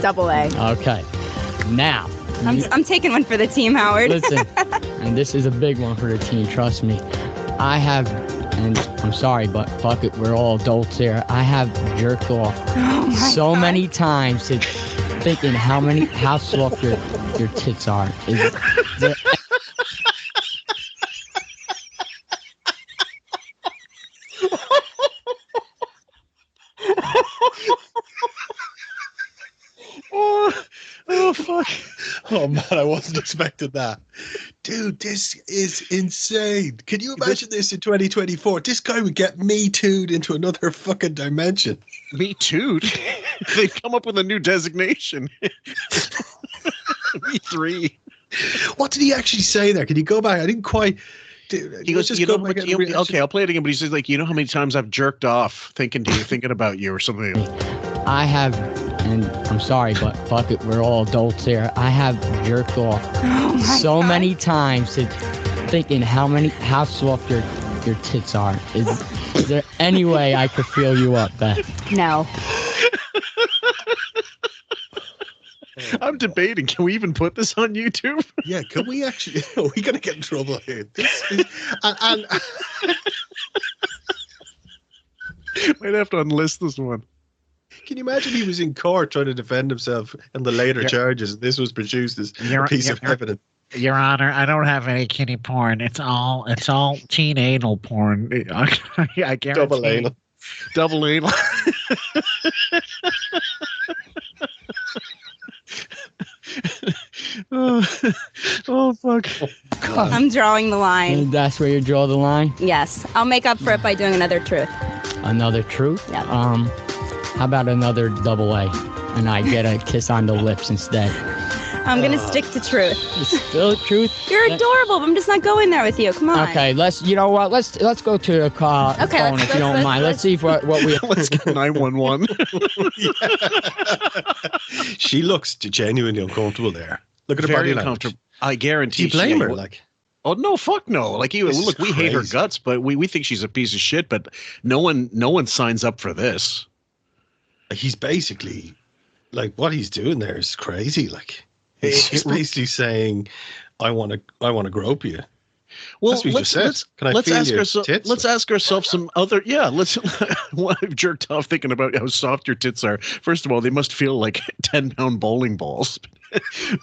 Double A. Okay, now. I'm taking one for the team, Howard. Listen, and this is a big one for the team, trust me. I have, and I'm sorry, but fuck it, we're all adults here. I have jerked off so many times thinking how soft your tits are. Is there, Oh, fuck. Oh, man, I wasn't expecting that. Dude, this is insane. Can you imagine this in 2024? This guy would get me too'd into another fucking dimension. Me too'd? They've come up with a new designation. Me three. What did he actually say there? Can you go back? I didn't quite... He goes, okay, I'll play it again, but he says, like, you know how many times I've jerked off thinking about you or something? I have, and I'm sorry, but fuck it, we're all adults here. I have jerked off so many times thinking how soft your tits are. Is there any way I could feel you up, Beth? No. I'm debating. Can we even put this on YouTube? Yeah, can we actually? Are we going to get in trouble here? This is, and might have to unlist this one. Can you imagine he was in court trying to defend himself in the later charges? This was produced as a piece of evidence. Your Honor, I don't have any kitty porn. It's all teen anal porn. I guarantee. Double anal. Double anal. Oh fuck. God. I'm drawing the line. And that's where you draw the line? Yes. I'll make up for it by doing another truth. Another truth? Yeah. How about another double A? And I get a kiss on the lips instead. I'm going to stick to truth. Still truth? You're adorable, but I'm just not going there with you. Come on. Okay, let's go to the car phone if you don't mind. Let's see what we... Let's get 911. She looks genuinely uncomfortable there. Look at her body language. I guarantee. Do you blame her? Like, oh no, fuck no! Like, look, we hate her guts, but we think she's a piece of shit. But no one signs up for this. He's basically, like, what he's doing there is crazy. Like, he's basically saying, "I want to grope you." Well, that's what he just said. Let's ask ourselves some other. Yeah, I've jerked off thinking about how soft your tits are. First of all, they must feel like 10-pound bowling balls.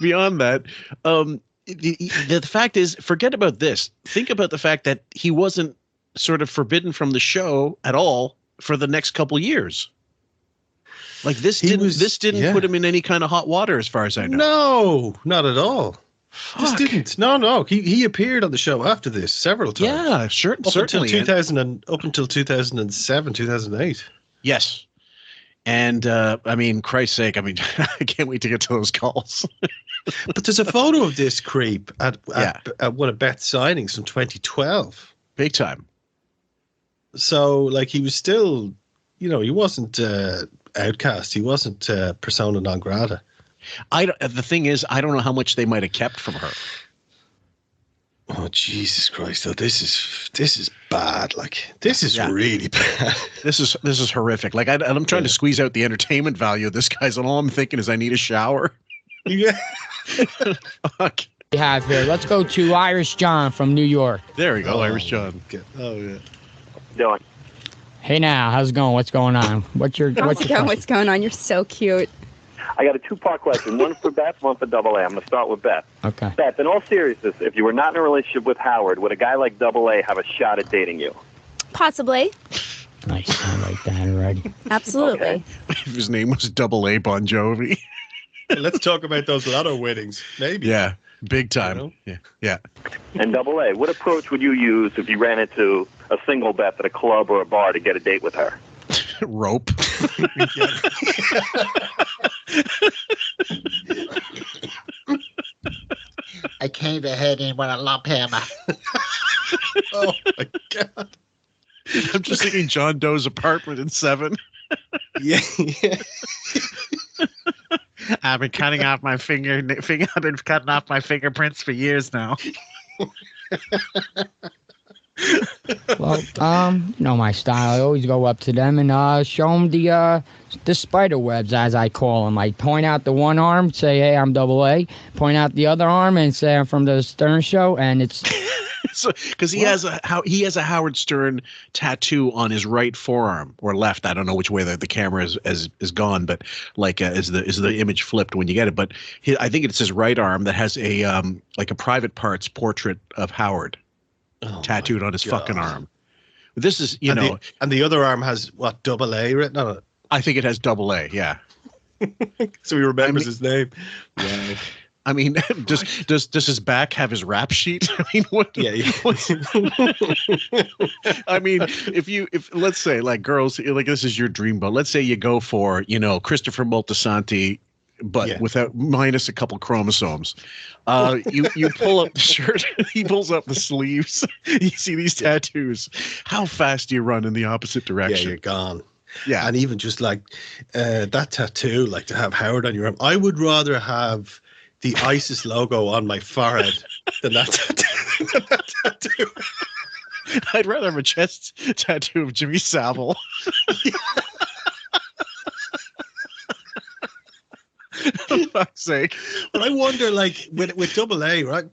Beyond that, the fact is, forget about this. Think about the fact that he wasn't sort of forbidden from the show at all for the next couple years. Like, this didn't put him in any kind of hot water, as far as I know. No, not at all. Fuck. This didn't. No. He appeared on the show after this several times. Yeah, sure. Certainly. Up until 2007, 2008. Yes. And I mean, Christ's sake, I mean, I can't wait to get to those calls. But there's a photo of this creep at one of Beth's signings from 2012. Big time. So, like, he was still, he wasn't outcast. He wasn't persona non grata. The thing is, I don't know how much they might have kept from her. Oh, Jesus Christ! Though this is bad. Like, this is really bad. This is horrific. Like, I'm trying to squeeze out the entertainment value of this guy's, and all I'm thinking is I need a shower. Yeah. Fuck. We have here. Let's go to Irish John from New York. There we go, Irish John. Oh yeah. Doing. Hey now, how's it going? What's going on? What's going on? You're so cute. I got a two-part question. One for Beth, one for Double A. I'm going to start with Beth. Okay. Beth, in all seriousness, if you were not in a relationship with Howard, would a guy like Double A have a shot at dating you? Possibly. Nice. I like that already. Absolutely. Okay. If his name was Double A Bon Jovi. Let's talk about those lotto winnings. Maybe. Yeah. Big time. Yeah. And Double A, what approach would you use if you ran into a single Beth at a club or a bar to get a date with her? Rope. I came to head in with a lump hammer. Oh my God. I'm just thinking John Doe's apartment in 7. Yeah. I've been cutting off my I've been cutting off my fingerprints for years now. Well, you know my style. I always go up to them and show them the spider webs, as I call them. I point out the one arm, say, "Hey, I'm Double A." Point out the other arm and say, "I'm from the Stern Show," and it's. Because he has a Howard Stern tattoo on his right forearm or left. I don't know which way the camera is gone, but like is the image flipped when you get it? But I think it's his right arm that has a like a private parts portrait of Howard tattooed on his fucking arm. This is and the other arm has what, Double A written on it? I think it has Double A. Yeah. So he remembers his name. Yeah. I mean, does his back have his rap sheet? I mean, what? Yeah. I mean, if let's say like girls, like this is your dream boat. Let's say you go for Christopher Moltisanti, but without minus a couple chromosomes. You pull up the shirt. He pulls up the sleeves. You see these tattoos. How fast do you run in the opposite direction? Yeah, you're gone. Yeah, and even just like that tattoo, like to have Howard on your arm. I would rather have the ISIS logo on my forehead than that tattoo. I'd rather have a chest tattoo of Jimmy Savile. For fuck's sake. But I wonder, like, with Double A, right?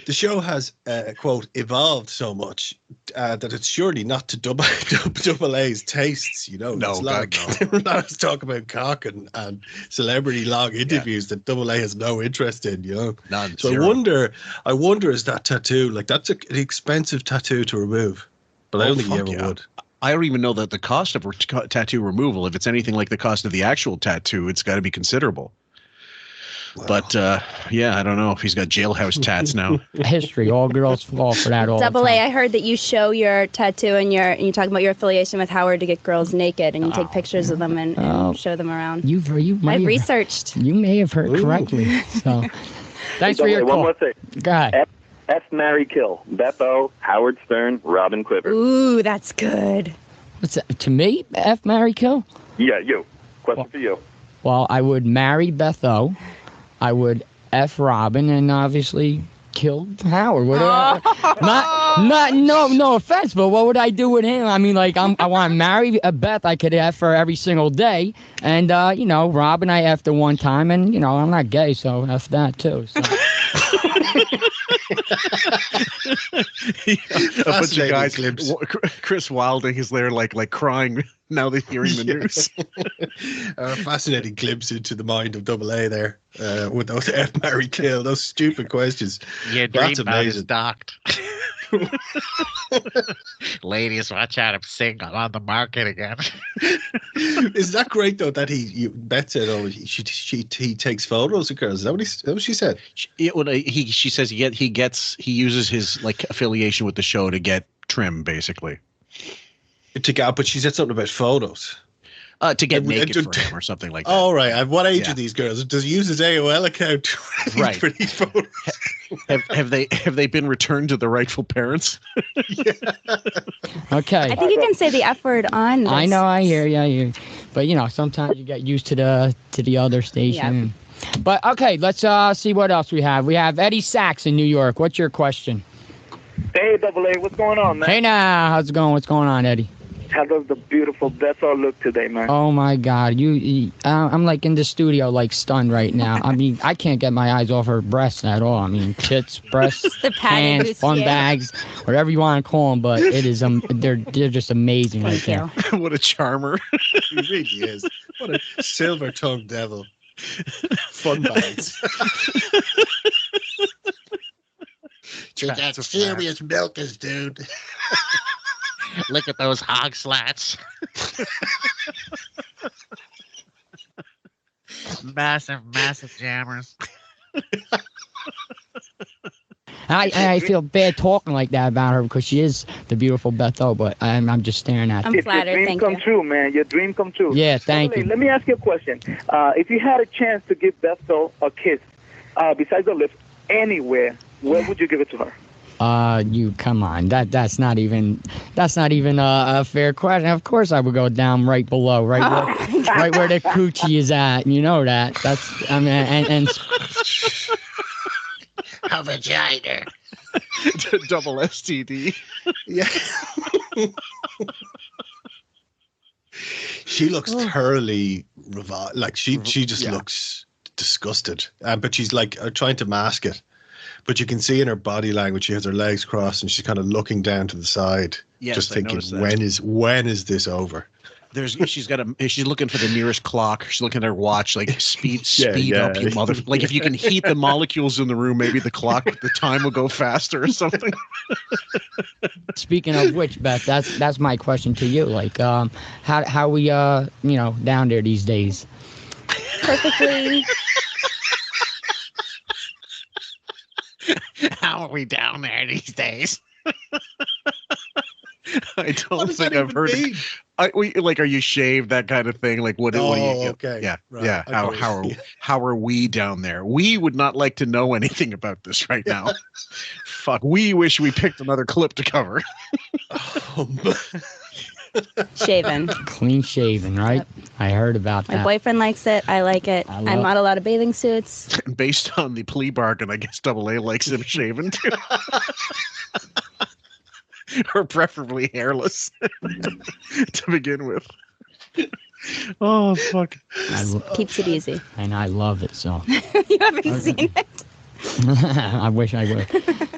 The show has, quote, evolved so much that it's surely not to Double A's tastes, No, it's a lot of talk about cock and celebrity long interviews that Double A has no interest in, None, so zero. I wonder is that tattoo, like, that's an expensive tattoo to remove, but I don't think he ever would. I don't even know that the cost of tattoo removal, if it's anything like the cost of the actual tattoo, it's got to be considerable. Wow. But I don't know if he's got jailhouse tats now. History, all girls fall for that all the Double time. A, I heard that you show your tattoo and you talk about your affiliation with Howard to get girls naked, and you take pictures of them and show them around. I've researched. You may have heard correctly. So, thanks for your call. One more thing. Go ahead. F, marry, kill. Beth O, Howard Stern, Robin Quiver. Ooh, that's good. What's that, to me? F, marry, kill? Yeah, you. Question for you. Well, I would marry Beth O. I would F Robin and obviously kill Howard. No offense, but what would I do with him? I mean, like, I want to marry Beth. I could F her every single day. And, Robin I F'd her one time. And, I'm not gay, so F that too. So. A bunch of guys. Chris Wilding is there, like crying now they're hearing the news. A fascinating glimpse into the mind of Double A there, with those F, marry, kill, those stupid questions. Your dream boat is docked. Ladies, watch out! I'm single on the market again. Is that great though? That Beth said, he takes photos of girls. Is that what she said? She says he uses his like affiliation with the show to get trim, basically. But she said something about photos. To get naked for him or something like that. Oh, right. And what age are these girls? Does he use his AOL account for these photos? Have they been returned to the rightful parents? Okay. I think you can say the F word on this. I know, I hear you. But, sometimes you get used to the other station. Yeah. But, okay, let's see what else we have. We have Eddie Sachs in New York. What's your question? Hey, Double A, what's going on, man? Hey, now, how's it going? What's going on, Eddie? How does the beautiful Beth O look today, man? Oh, my God. I'm, like, in the studio, like, stunned right now. I mean, I can't get my eyes off her breasts at all. I mean, tits, breasts, hands, fun bags, whatever you want to call them, but it is, they're just amazing right there. What a charmer. He really is. What a silver-tongued devil. Fun bags. She got serious milkers, dude. Look at those hog slats. massive jammers. I feel bad talking like that about her because she is the beautiful Beth O, but I'm just staring at her. I'm flattered, thank you. Your dream come true, man. Your dream come true. Yeah, thank you. Let me ask you a question. If you had a chance to give Beth O a kiss, besides the lips, anywhere, where would you give it to her? You come on. That's not even a fair question. Of course, I would go down right below, right where the coochie is at. You know that. I mean, and A vagina. Double STD. Yeah. She looks thoroughly like she just looks disgusted, but she's like trying to mask it. But you can see in her body language, she has her legs crossed and she's kind of looking down to the side, just thinking, when is this over? She's looking for the nearest clock. She's looking at her watch, like speed up, you mother. Like if you can heat the molecules in the room, maybe the time will go faster or something. Speaking of which, Beth, that's my question to you. Like, how we down there these days? Perfectly. How are we down there these days? I don't think I've heard. Are you shaved? That kind of thing. Like what? What do you? Okay. Yeah. Right. Yeah. How are we down there? We would not like to know anything about this right now. Fuck. We wish we picked another clip to cover. Shaven. Clean shaven, right? Yep. I heard about that. My boyfriend likes it. I like it. I'm not allowed of bathing suits. Based on the plea bargain, I guess AA likes him shaven too. Or preferably hairless to begin with. Oh, fuck. Keeps it easy. And I love it, so. You haven't seen it? I wish I would.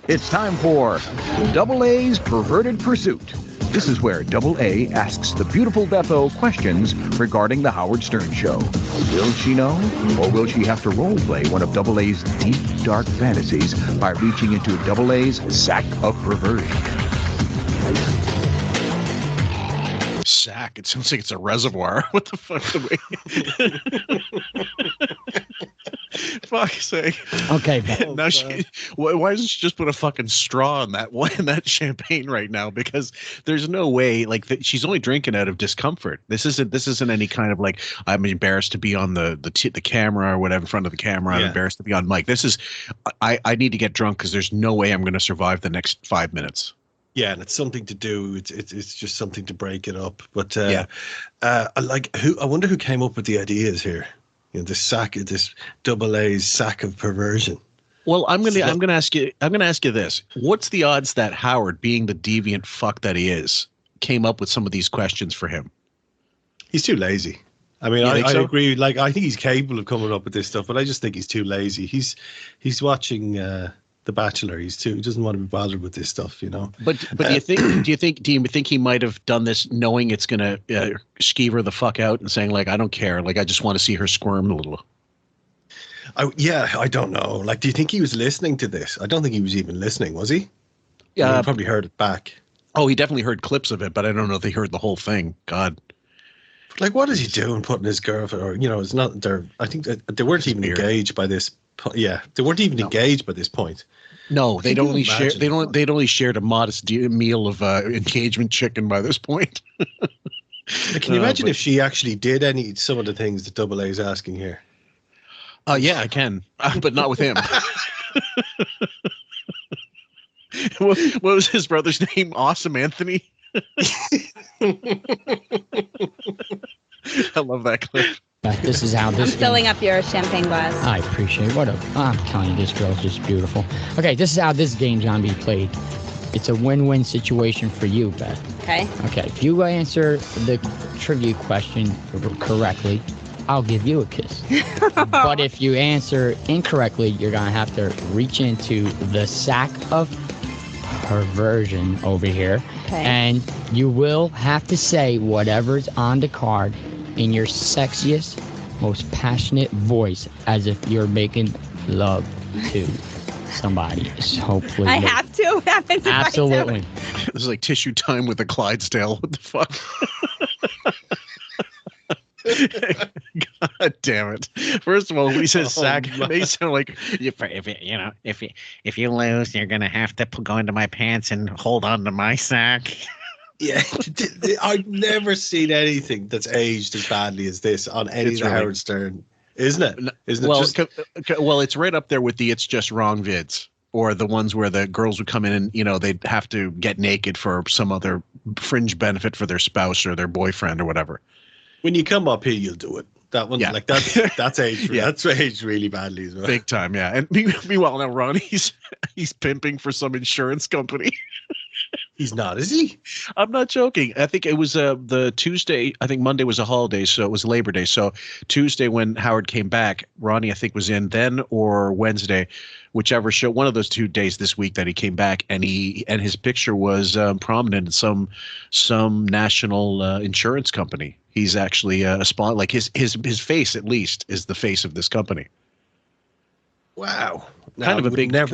It's time for AA's Perverted Pursuit. This is where AA asks the beautiful Beth O questions regarding the Howard Stern Show. Will she know, or will she have to role-play one of AA's deep, dark fantasies by reaching into AA's sack of perversion? Sack. It sounds like it's a reservoir. What the fuck? Fuck's sake. Okay. Now why doesn't she just put a fucking straw in that champagne right now? Because there's no way. Like she's only drinking out of discomfort. This isn't any kind of like I'm embarrassed to be on the camera or whatever in front of the camera. I'm embarrassed to be on mic. This is I need to get drunk because there's no way I'm going to survive the next 5 minutes. Yeah, and it's something to do. It's just something to break it up. But I wonder who came up with the ideas here. You know, this AA's sack of perversion. Well, I'm gonna ask you this: what's the odds that Howard, being the deviant fuck that he is, came up with some of these questions for him? He's too lazy. I mean, I agree. Like, I think he's capable of coming up with this stuff, but I just think he's too lazy. He's watching The Bachelor. He doesn't want to be bothered with this stuff, you know. But do you think he might have done this knowing it's gonna skeeve her the fuck out and saying like, I don't care, like I just want to see her squirm a little? I don't know. Like, do you think he was listening to this? I don't think he was even listening, was he? Yeah, he probably heard it back. Oh, he definitely heard clips of it, but I don't know if he heard the whole thing. God. Like, what is he doing putting his girlfriend, or, you know, it's not there. I think that they weren't even engaged by this. Yeah, they weren't even engaged by this point. No, they'd only shared a modest meal of engagement chicken by this point. Can you imagine if she actually did some of the things that AA is asking here? Yeah, I can, but not with him. What was his brother's name? Awesome Anthony. I love that clip. This is how this. I'm filling up your champagne glass. I appreciate it. I'm telling you, this girl's just beautiful. Okay, this is how this game's gonna be played. It's a win-win situation for you, Beth. Okay. Okay, if you answer the trivia question correctly, I'll give you a kiss. But if you answer incorrectly, you're gonna have to reach into the sack of perversion over here, and you will have to say whatever's on the card in your sexiest, most passionate voice, as if you're making love to somebody. Hopefully, I have to. What happens if absolutely. This is like tissue time with a Clydesdale. What the fuck? God damn it! First of all, when he says sack, it may sound like if you lose, you're gonna have to go into my pants and hold on to my sack. Yeah, I've never seen anything that's aged as badly as this on any of the Howard Stern Isn't it? Isn't well, it just... well, it's right up there with the "It's Just Wrong" vids, or the ones where the girls would come in and they'd have to get naked for some other fringe benefit for their spouse or their boyfriend or whatever. When you come up here, you'll do it. That one, like that's aged. Yeah. That's aged really badly as well. Big time, yeah. And meanwhile, now Ronnie's pimping for some insurance company. He's not, is he? I'm not joking. I think it was the Tuesday. I think Monday was a holiday, so it was Labor Day. So Tuesday when Howard came back, Ronnie I think was in then, or Wednesday, whichever show, one of those 2 days this week that he came back, and his picture was prominent in some national insurance company. He's actually a spot, like his face at least is the face of this company. Wow, kind of a big a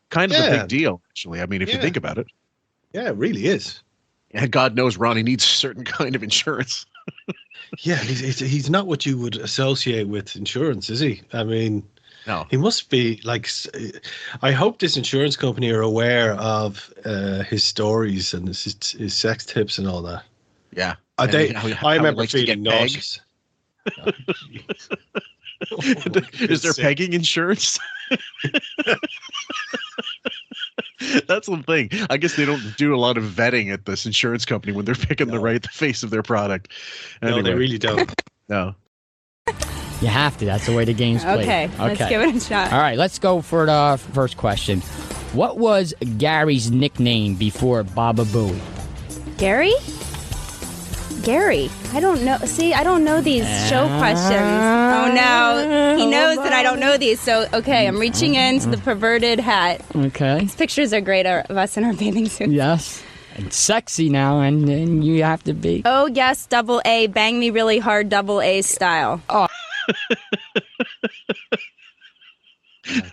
big deal, actually. I mean, if you think about it. Yeah, it really is. And God knows Ronnie needs a certain kind of insurance. Yeah, he's not what you would associate with insurance, is he? I mean, no. He must be like. I hope this insurance company are aware of his stories and his sex tips and all that. Yeah, I remember feeling nauseous. Is there pegging insurance? That's the thing. I guess they don't do a lot of vetting at this insurance company when they're picking the face of their product. Anyway. No, they really don't. No. You have to. That's the way the game's played. Okay, let's give it a shot. All right, let's go for the first question. What was Gary's nickname before Baba Booey? Gary? I don't know. See, I don't know these show questions. Oh, no. He knows that I don't know these. So, okay, I'm reaching into the perverted hat. Okay. These pictures are great of us in our bathing suits. Yes. And sexy now, and you have to be. Oh, yes, double A. Bang me really hard, double A style. Oh.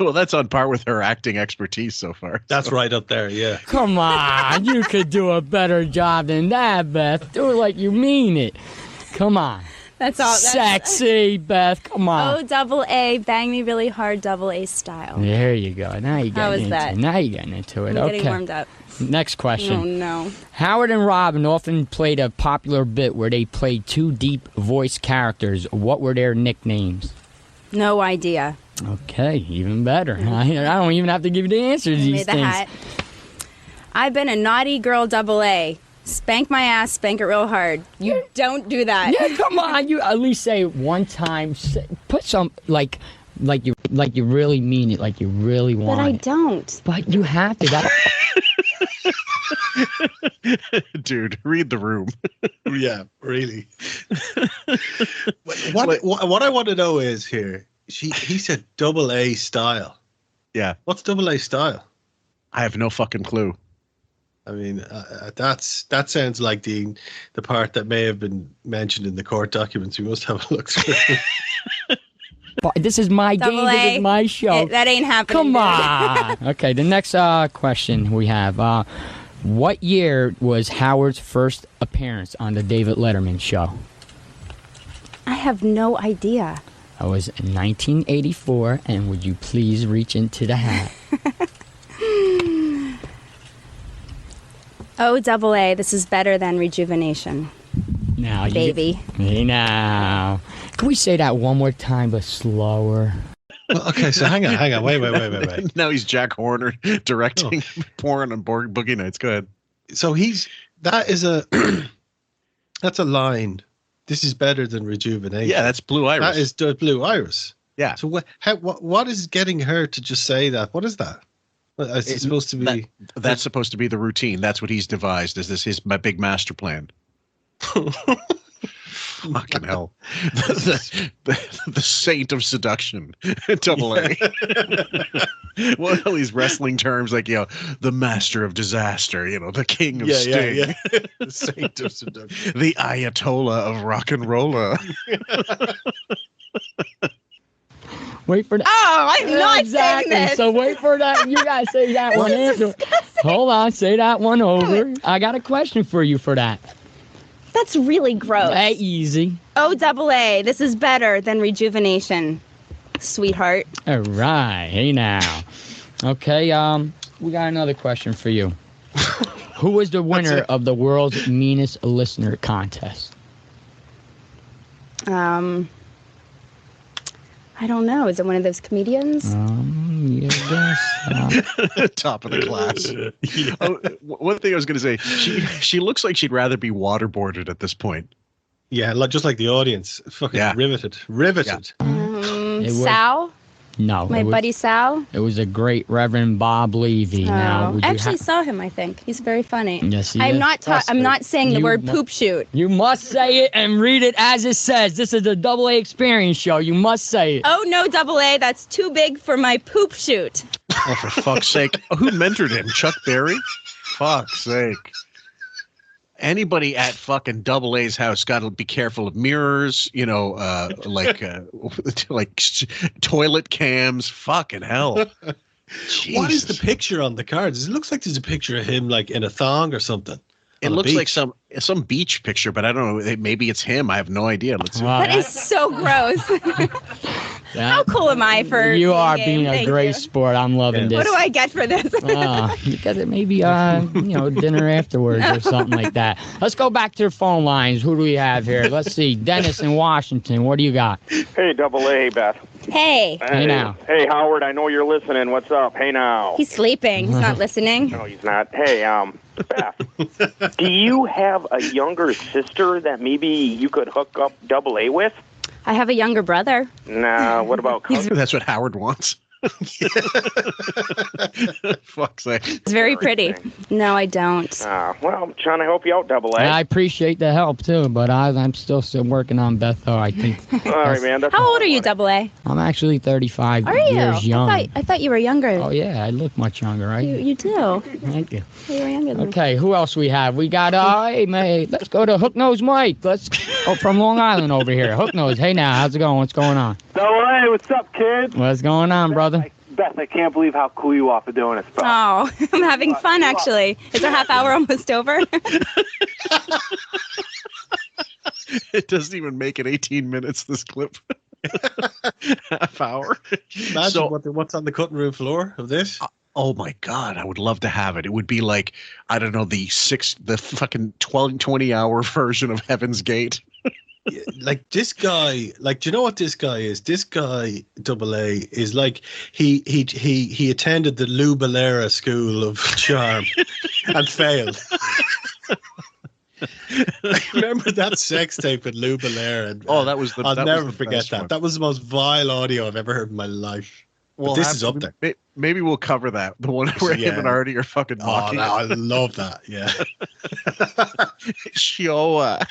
Well, that's on par with her acting expertise so far. That's right up there, yeah. Come on, you could do a better job than that, Beth. Do it like you mean it. Come on. That's all. Sexy, Beth. Come on. Oh, double A. Bang me really hard, double A style. There you go. Now you're getting into it. Now you're getting into it. I'm okay. getting warmed up. Next question. Oh, no. Howard and Robin often played a popular bit where they played two deep voice characters. What were their nicknames? No idea. Okay, even better. I don't even have to give you the answers to these things. Hat. I've been a naughty girl, double A. Spank my ass, spank it real hard. You don't do that. Yeah, come on. You at least say it one time. Put some like you really mean it, like you really want. But I don't. But you have to. Dude, read the room. Yeah, really. What I want to know is here. He said double A style. Yeah. What's double A style? I have no fucking clue. I mean, that sounds like the part that may have been mentioned in the court documents. We must have a look through. This is my double game. A. This is my show. That ain't happening. Come on. Okay, the next question we have. What year was Howard's first appearance on the David Letterman show? I have no idea. That was 1984, and would you please reach into the hat? Oh, double A. This is better than rejuvenation. Now, baby. Hey, now. Can we say that one more time, but slower? Well, okay, so hang on. Wait. Now he's Jack Horner directing porn on Boogie Nights. Go ahead. So that's a line. This is better than rejuvenation. Yeah, that's Blue Iris. That is the Blue Iris. Yeah. So what is getting her to just say that? What is that? It's supposed to be. That's supposed to be the routine. That's what he's devised. My big master plan. Fucking hell. The saint of seduction. Double A. What are these wrestling terms like, the master of disaster, the king of sting. Yeah. The saint of seduction. The Ayatollah of rock and roller. Wait for that. Oh, I'm not exactly. saying this. So wait for that. You gotta say that one after. Hold on, say that one over. I got a question for you for that. That's really gross. Hey, easy. Oh, double A. This is better than rejuvenation, sweetheart. All right. Hey, now. Okay, we got another question for you. Who was the winner of the world's meanest listener contest? I don't know. Is it one of those comedians? Yeah, I guess. Top of the class. One thing I was going to say, she looks like she'd rather be waterboarded at this point. Yeah, just like the audience. Fucking riveted. It was- Sal? No. My buddy Sal? It was a great Reverend Bob Levy. Now, would I you actually saw him, I think. He's very funny. Yes, he I'm is. not I'm not saying the You word mu- poop shoot. You must say it and read it as it says. This is a AA experience show. You must say it. Oh, no, AA. That's too big for my poop shoot. Oh, for fuck's sake. Who mentored him? Chuck Berry? Fuck's sake. Anybody at fucking Double A's house got to be careful of mirrors, like toilet cams. Fucking hell. What is the picture on the cards? It looks like there's a picture of him like in a thong or something. It looks like some beach picture, but I don't know. Maybe it's him. I have no idea. Let's see. That is so gross. How cool am I for You are game? being a Thank great you. sport. I'm loving this. What do I get for this? You get it maybe dinner afterwards or something like that. Let's go back to the phone lines. Who do we have here? Let's see. Dennis in Washington. What do you got? Hey, Double A, Beth. Hey. Hey now. Hey, Howard, I know you're listening. What's up? Hey now. He's sleeping. He's not listening. No, he's not. Hey, Beth, do you have a younger sister that maybe you could hook up Double A with? I have a younger brother. Nah, what about cousin? That's what Howard wants. Fuck's sake. He's very pretty. No, I don't. Well, I'm trying to help you out, Double A. I appreciate the help too, but I'm still working on Beth O. I think. All right, man. How old are you, Double A? I'm actually 35 Are you? years young. I thought you were younger. Oh yeah, I look much younger, right? You do. Thank you. You were younger than Okay, who else we have? We got hey mate, let's go to Hook Nose Mike. From Long Island over here. Hook Nose. Hey now, how's it going? What's going on? Double A, what's up, kid? What's going on, brother? Beth, I can't believe how cool you are for doing this, bro. Oh, I'm having fun, actually. Is our half hour almost over? It doesn't even make it 18 minutes, this clip. Half hour. Imagine what's on the cutting room floor of this. Oh my God, I would love to have it. It would be like, I don't know, the fucking 20-hour version of Heaven's Gate. Like this guy, do you know what this guy is? This guy, Double A, is like he attended the Lou Bellera School of Charm and failed. Remember that sex tape with Lou Bellera? And, that was the. I'll that never was the forget best that. one. That was the most vile audio I've ever heard in my life. Well, this is up there. Maybe we'll cover that. The one where him and Artie are fucking mocking. Oh, I love that. Yeah. Shioa.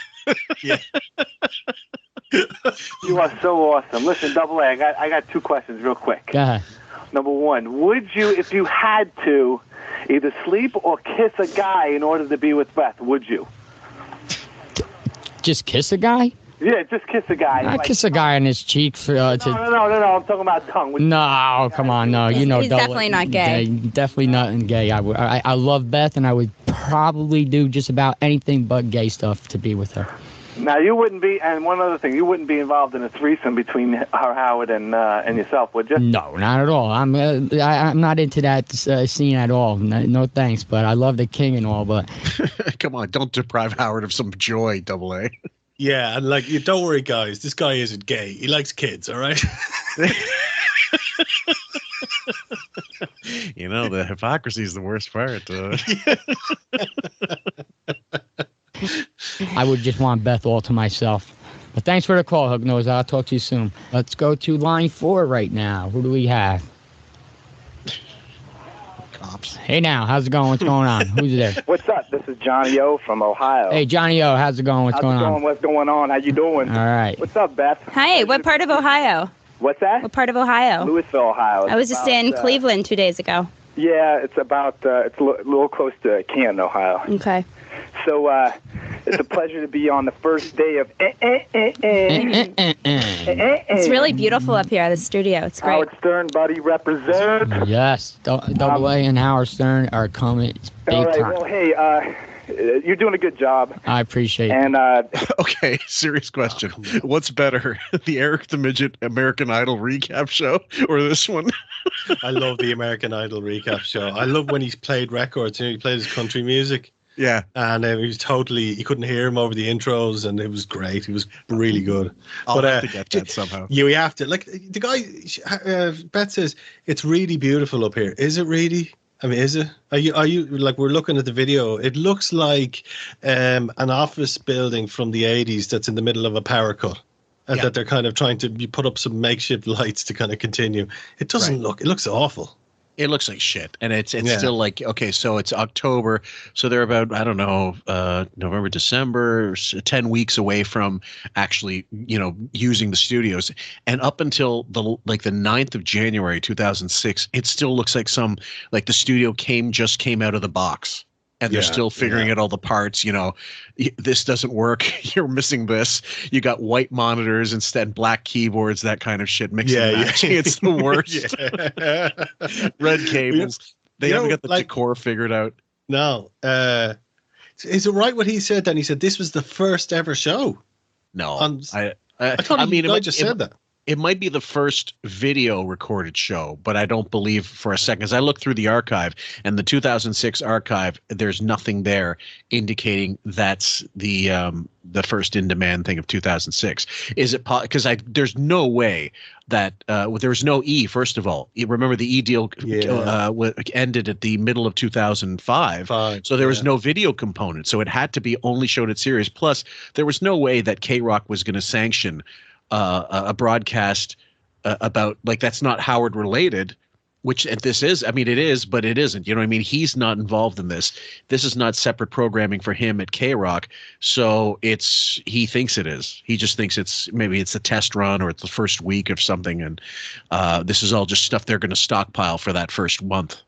Yeah. You are so awesome. Listen, Double A, I got two questions real quick. Go ahead. Number one, would you, if you had to, either sleep or kiss a guy in order to be with Beth, would you? Just kiss a guy? Yeah, just kiss a guy. I kiss a guy on his cheek for No, I'm talking about tongue. No, come on, no. You know, He's definitely not gay. Definitely not gay. I love Beth, and I would probably do just about anything but gay stuff to be with her. Now, you wouldn't be, and one other thing, you wouldn't be involved in a threesome between Howard and yourself, would you? No, not at all. I'm not into that scene at all. No thanks, but I love the king and all, but... Come on, don't deprive Howard of some joy, Double A. Yeah, and you don't worry, guys. This guy isn't gay. He likes kids, all right? You know, the hypocrisy is the worst part. I would just want Beth all to myself. But thanks for the call, Hook Nose. I'll talk to you soon. Let's go to line 4 right now. Who do we have? Cops. Hey now, how's it going? What's going on? Who's there? What's up? This is Johnny O from Ohio. Hey, Johnny O, how's it going? What's going on? What's going on? How you doing? All right. What's up, Beth? Hi, what part of Ohio? What's that? What part of Ohio? Louisville, Ohio. I was just in Cleveland 2 days ago. Yeah, it's about, it's a little close to Canton, Ohio. Okay. So, it's a pleasure to be on the first day of It's really beautiful up here, the studio. It's great. Howard Stern, buddy, represent. Yes, Double A and Howard Stern are coming. It's big All right, time. well, hey, you're doing a good job. I appreciate it. And okay, serious question. What's better, the Eric the Midget American Idol recap show or this one? I love the American Idol recap show. I love when he's played records. You know, he played his country music. Yeah. And he was totally, you couldn't hear him over the intros, and it was great. He was really good. I'll have to get that somehow. Yeah, we have to. Like, the guy, Beth says, it's really beautiful up here. Is it really? I mean, is it? Are you like, we're looking at the video. It looks like an office building from the 80s that's in the middle of a power cut. And that they're kind of trying to put up some makeshift lights to kind of continue. It doesn't look, it looks awful. It looks like shit. And it's still like, okay, so it's October. So they're about, I don't know, November, December, 10 weeks away from actually, using the studios. And up until the 9th of January, 2006, it still looks like the studio just came out of the box. And they're still figuring out all the parts. This doesn't work. You're missing this. You got white monitors instead, black keyboards, that kind of shit. Mixing and matching. It's the worst. Red cables. They haven't got the decor figured out. No. Is it right what he said then? He said this was the first ever show. No. I thought I just said that. It might be the first video recorded show, but I don't believe for a second. As I look through the archive and the 2006 archive, there's nothing there indicating that's the first in-demand thing of 2006. Is it because there's no way that there was no E. First of all, you remember the E deal ended at the middle of 2005, so there was no video component. So it had to be only showed at Sirius. Plus, there was no way that K-Rock was going to sanction a broadcast about, like, that's not Howard related, which this is. I mean, it is, but it isn't. You know what I mean? He's not involved in this. This is not separate programming for him at K-Rock. So he thinks it is. He just thinks maybe it's a test run or it's the first week of something. And this is all just stuff they're going to stockpile for that first month.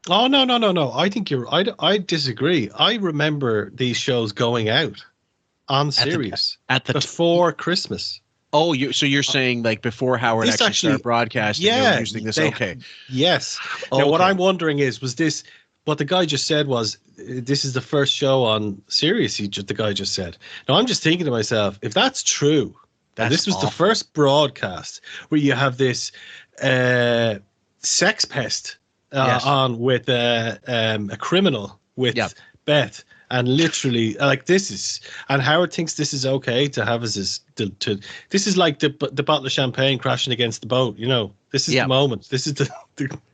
Oh, no. I think I disagree. I remember these shows going out on Sirius before Christmas. Oh, so you're saying like before Howard actually started broadcasting, they were using this? Okay. Yes. Now, what I'm wondering was this, what the guy just said was, this is the first show on Sirius, the guy just said. Now, I'm just thinking to myself, if that's true, and this was the first broadcast where you have this sex pest on with a criminal with Beth. And literally, like, and Howard thinks this is okay to have as this is like the bottle of champagne crashing against the boat. This is the moment. This is the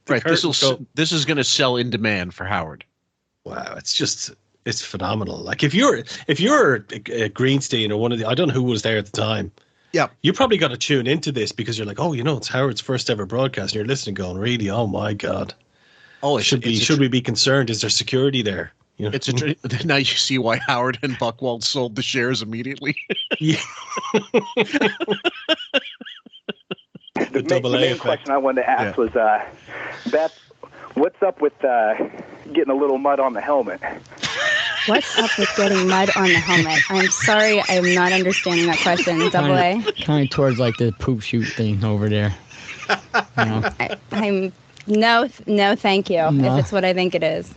right. This is going to sell in demand for Howard. Wow, it's phenomenal. Like, if you're Greenstein or one of I don't know who was there at the time. Yeah, you probably got to tune into this because you're like, it's Howard's first ever broadcast, and you're listening, going, really? Oh my God. Oh, should we be concerned? Is there security there? Now you see why Howard and Buchwald sold the shares immediately. The main question I wanted to ask was, Beth, what's up with getting a little mud on the helmet? What's up with getting mud on the helmet? I'm sorry, I'm not understanding that question. Double A. Kind of towards like the poop shoot thing over there. I'm no, thank you. No. If it's what I think it is.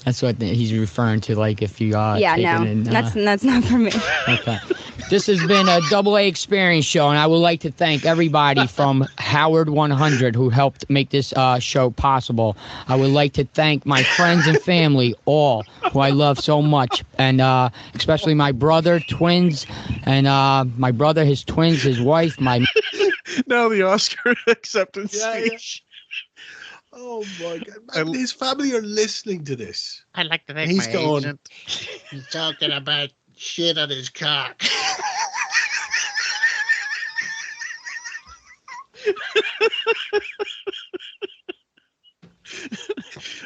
That's what he's referring to, like if you that's not for me. Okay. This has been a Double A Experience show, and I would like to thank everybody from Howard 100 who helped make this show possible. I would like to thank my friends and family, all who I love so much, and especially my brother, twins, and my brother, his twins, his wife, my... Now the Oscar acceptance speech. Oh my God! His family are listening to this. I'd like to thank my agent. He's talking about shit on his cock.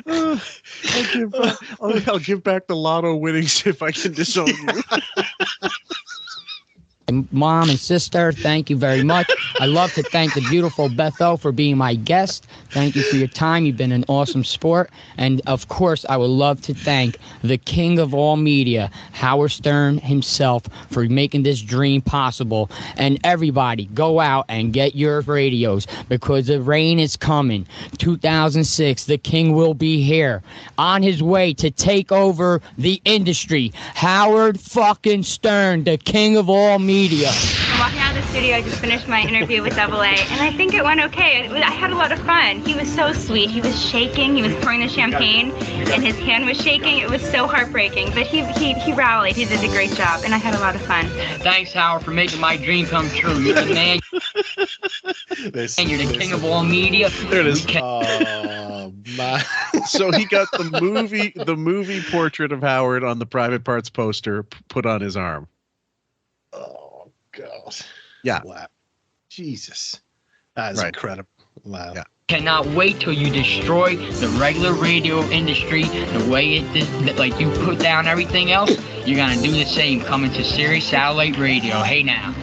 I'll give back the lotto winnings if I can disown you. Mom and sister, thank you very much. I love to thank the beautiful Beth O for being my guest. Thank you for your time. You've been an awesome sport. And, of course, I would love to thank the king of all media, Howard Stern himself, for making this dream possible. And everybody, go out and get your radios because the rain is coming. 2006, the king will be here on his way to take over the industry. Howard fucking Stern, the king of all media. walking out of the studio. I just finished my interview with Double A, and I think it went okay. I had a lot of fun. He was so sweet. He was shaking. He was pouring the champagne, and his hand was shaking. It was so heartbreaking, but he rallied. He did a great job, and I had a lot of fun. Thanks, Howard, for making my dream come true. You're the man. And you're the king of all media. There it is. Oh man! So he got the movie portrait of Howard on the Private Parts poster put on his arm. Oh God! Yeah. Wow. Jesus, that is incredible. Wow. Yeah. Cannot wait till you destroy the regular radio industry the way like you put down everything else. You're gonna do the same. Coming to Sirius Satellite Radio. Hey now.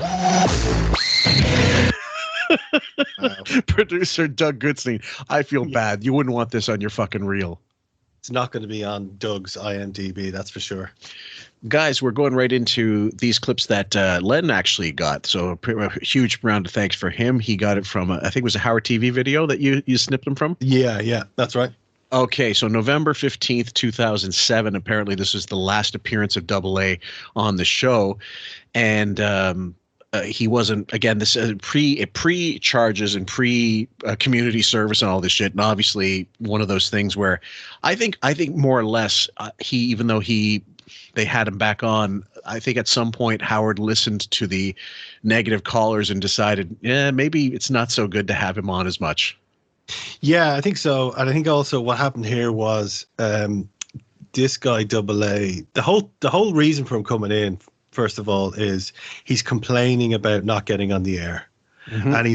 Producer Doug Goodstein, I feel bad. You wouldn't want this on your fucking reel. It's not going to be on Doug's IMDb, that's for sure. Guys, we're going right into these clips that Len actually got. So a huge round of thanks for him. He got it from, I think it was a Howard TV video that you snipped him from? Yeah, that's right. Okay, so November 15th, 2007, apparently this was the last appearance of Double A on the show. And he wasn't, again, this pre-charges and pre-community service and all this shit. And obviously one of those things where I think more or less even though they had him back on, I think at some point Howard listened to the negative callers and decided, maybe it's not so good to have him on as much. Yeah, I think so. And I think also what happened here was this guy Double A, the whole reason for him coming in, first of all, is he's complaining about not getting on the air. Mm-hmm. And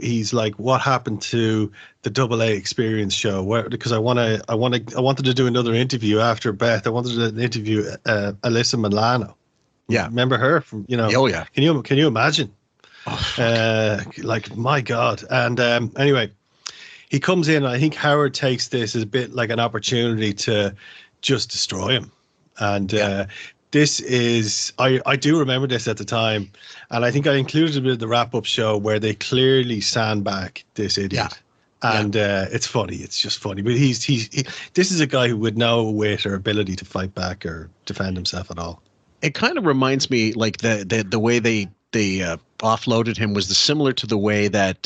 he's like, what happened to the Double A Experience show? Because I wanted to do another interview after Beth. I wanted to interview Alyssa Milano. Yeah, remember her from Oh yeah. Can you imagine? Oh, like my God. And anyway, he comes in. And I think Howard takes this as a bit like an opportunity to just destroy him. And this is, I do remember this at the time, and I think I included a bit of the wrap-up show where they clearly sandbag this idiot. Yeah. And it's funny. It's just funny. But this is a guy who would no wit or ability to fight back or defend himself at all. It kind of reminds me, like the way they offloaded him was similar to the way that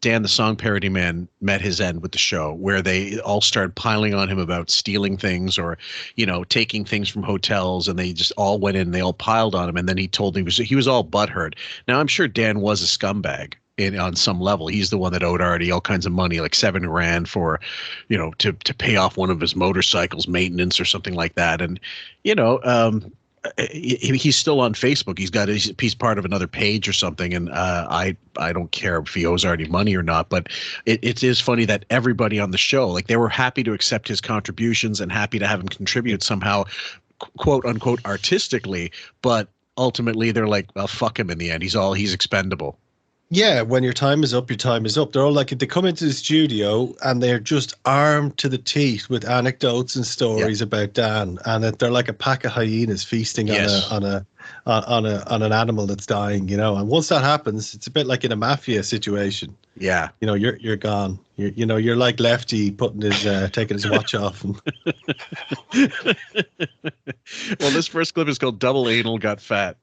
Dan the Song Parody Man met his end with the show, where they all started piling on him about stealing things or, taking things from hotels, and they just all went in and they all piled on him. And then he told me he was all butthurt. Now, I'm sure Dan was a scumbag on some level. He's the one that owed Artie all kinds of money, like $7 grand for, to pay off one of his motorcycles maintenance or something like that. And, he's still on Facebook. He's part of another page or something, and I don't care if he owes Artie money or not. But it is funny that everybody on the show, like, they were happy to accept his contributions and happy to have him contribute somehow, quote unquote, artistically. But ultimately, they're like, well, fuck him in the end. He's expendable. Yeah, when your time is up, your time is up. They're all like, they come into the studio and they're just armed to the teeth with anecdotes and stories about Dan, and they're like a pack of hyenas feasting on an animal that's dying, And once that happens, it's a bit like in a mafia situation. Yeah, you're gone. You're like Lefty putting his taking his watch off. Well, this first clip is called "Double Anal Got Fat."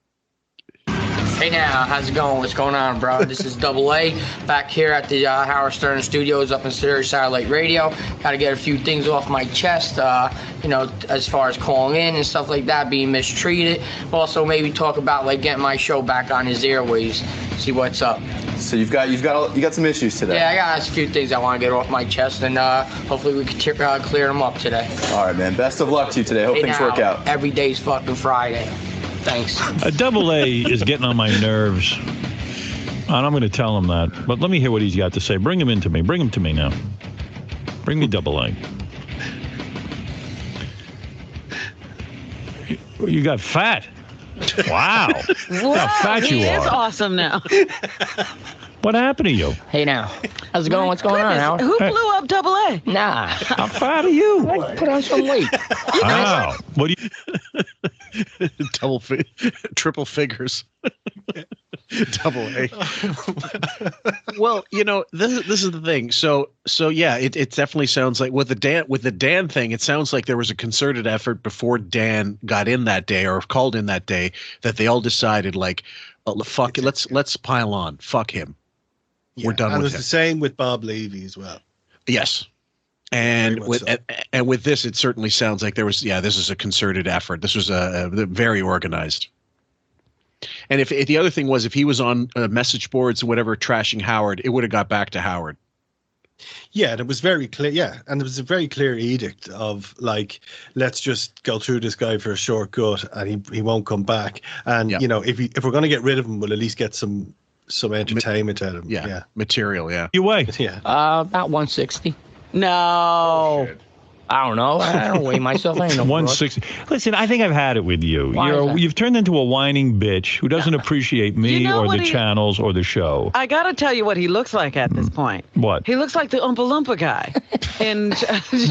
Hey now, how's it going? What's going on, bro? This is Double A back here at the Howard Stern Studios up in Sirius Satellite Radio. Got to get a few things off my chest, as far as calling in and stuff like that, being mistreated. Also, maybe talk about like getting my show back on his airwaves. See what's up. So you got some issues today. Yeah, I got a few things I want to get off my chest, and hopefully we can clear them up today. All right, man. Best of luck to you today. Hope things work out. Every day's fucking Friday. Thanks. Double A is getting on my nerves, and I'm going to tell him that. But let me hear what he's got to say. Bring him into me. Bring him to me now. Bring me Double A. You got fat. Wow. How fat you are. He is awesome now. What happened to you? Hey now. How's it going? What's going on, Howard? Who blew up Double A? Nah. How fat are you? Put on some weight. Wow. What do you... Triple figures. Double A. Well, this is the thing. So yeah, it definitely sounds like with the Dan thing, it sounds like there was a concerted effort before Dan got in that day or called in that day that they all decided, like, fuck it. Let's pile on. Fuck him. Yeah, We're done and with it was him. the same with Bob Levy as well. Yes. And Very with much and with this, it certainly sounds like there was. Yeah, this is a concerted effort. This was very organized. And if the other thing was, if he was on message boards or whatever trashing Howard, it would have got back to Howard. Yeah, and it was very clear. Yeah, and there was a very clear edict of like, let's just go through this guy for a short gut, and he won't come back. And you know, if we're going to get rid of him, we'll at least get some entertainment out of him. Yeah, material. Yeah. You weigh? Yeah. About 160. No. I don't know. I don't weigh myself. I ain't no 160. Listen, I think I've had it with you. Why is that? You've turned into a whining bitch who doesn't appreciate me You know or what the he- channels or the show. I got to tell you what he looks like at this point. What? He looks like the Oompa Loompa guy. In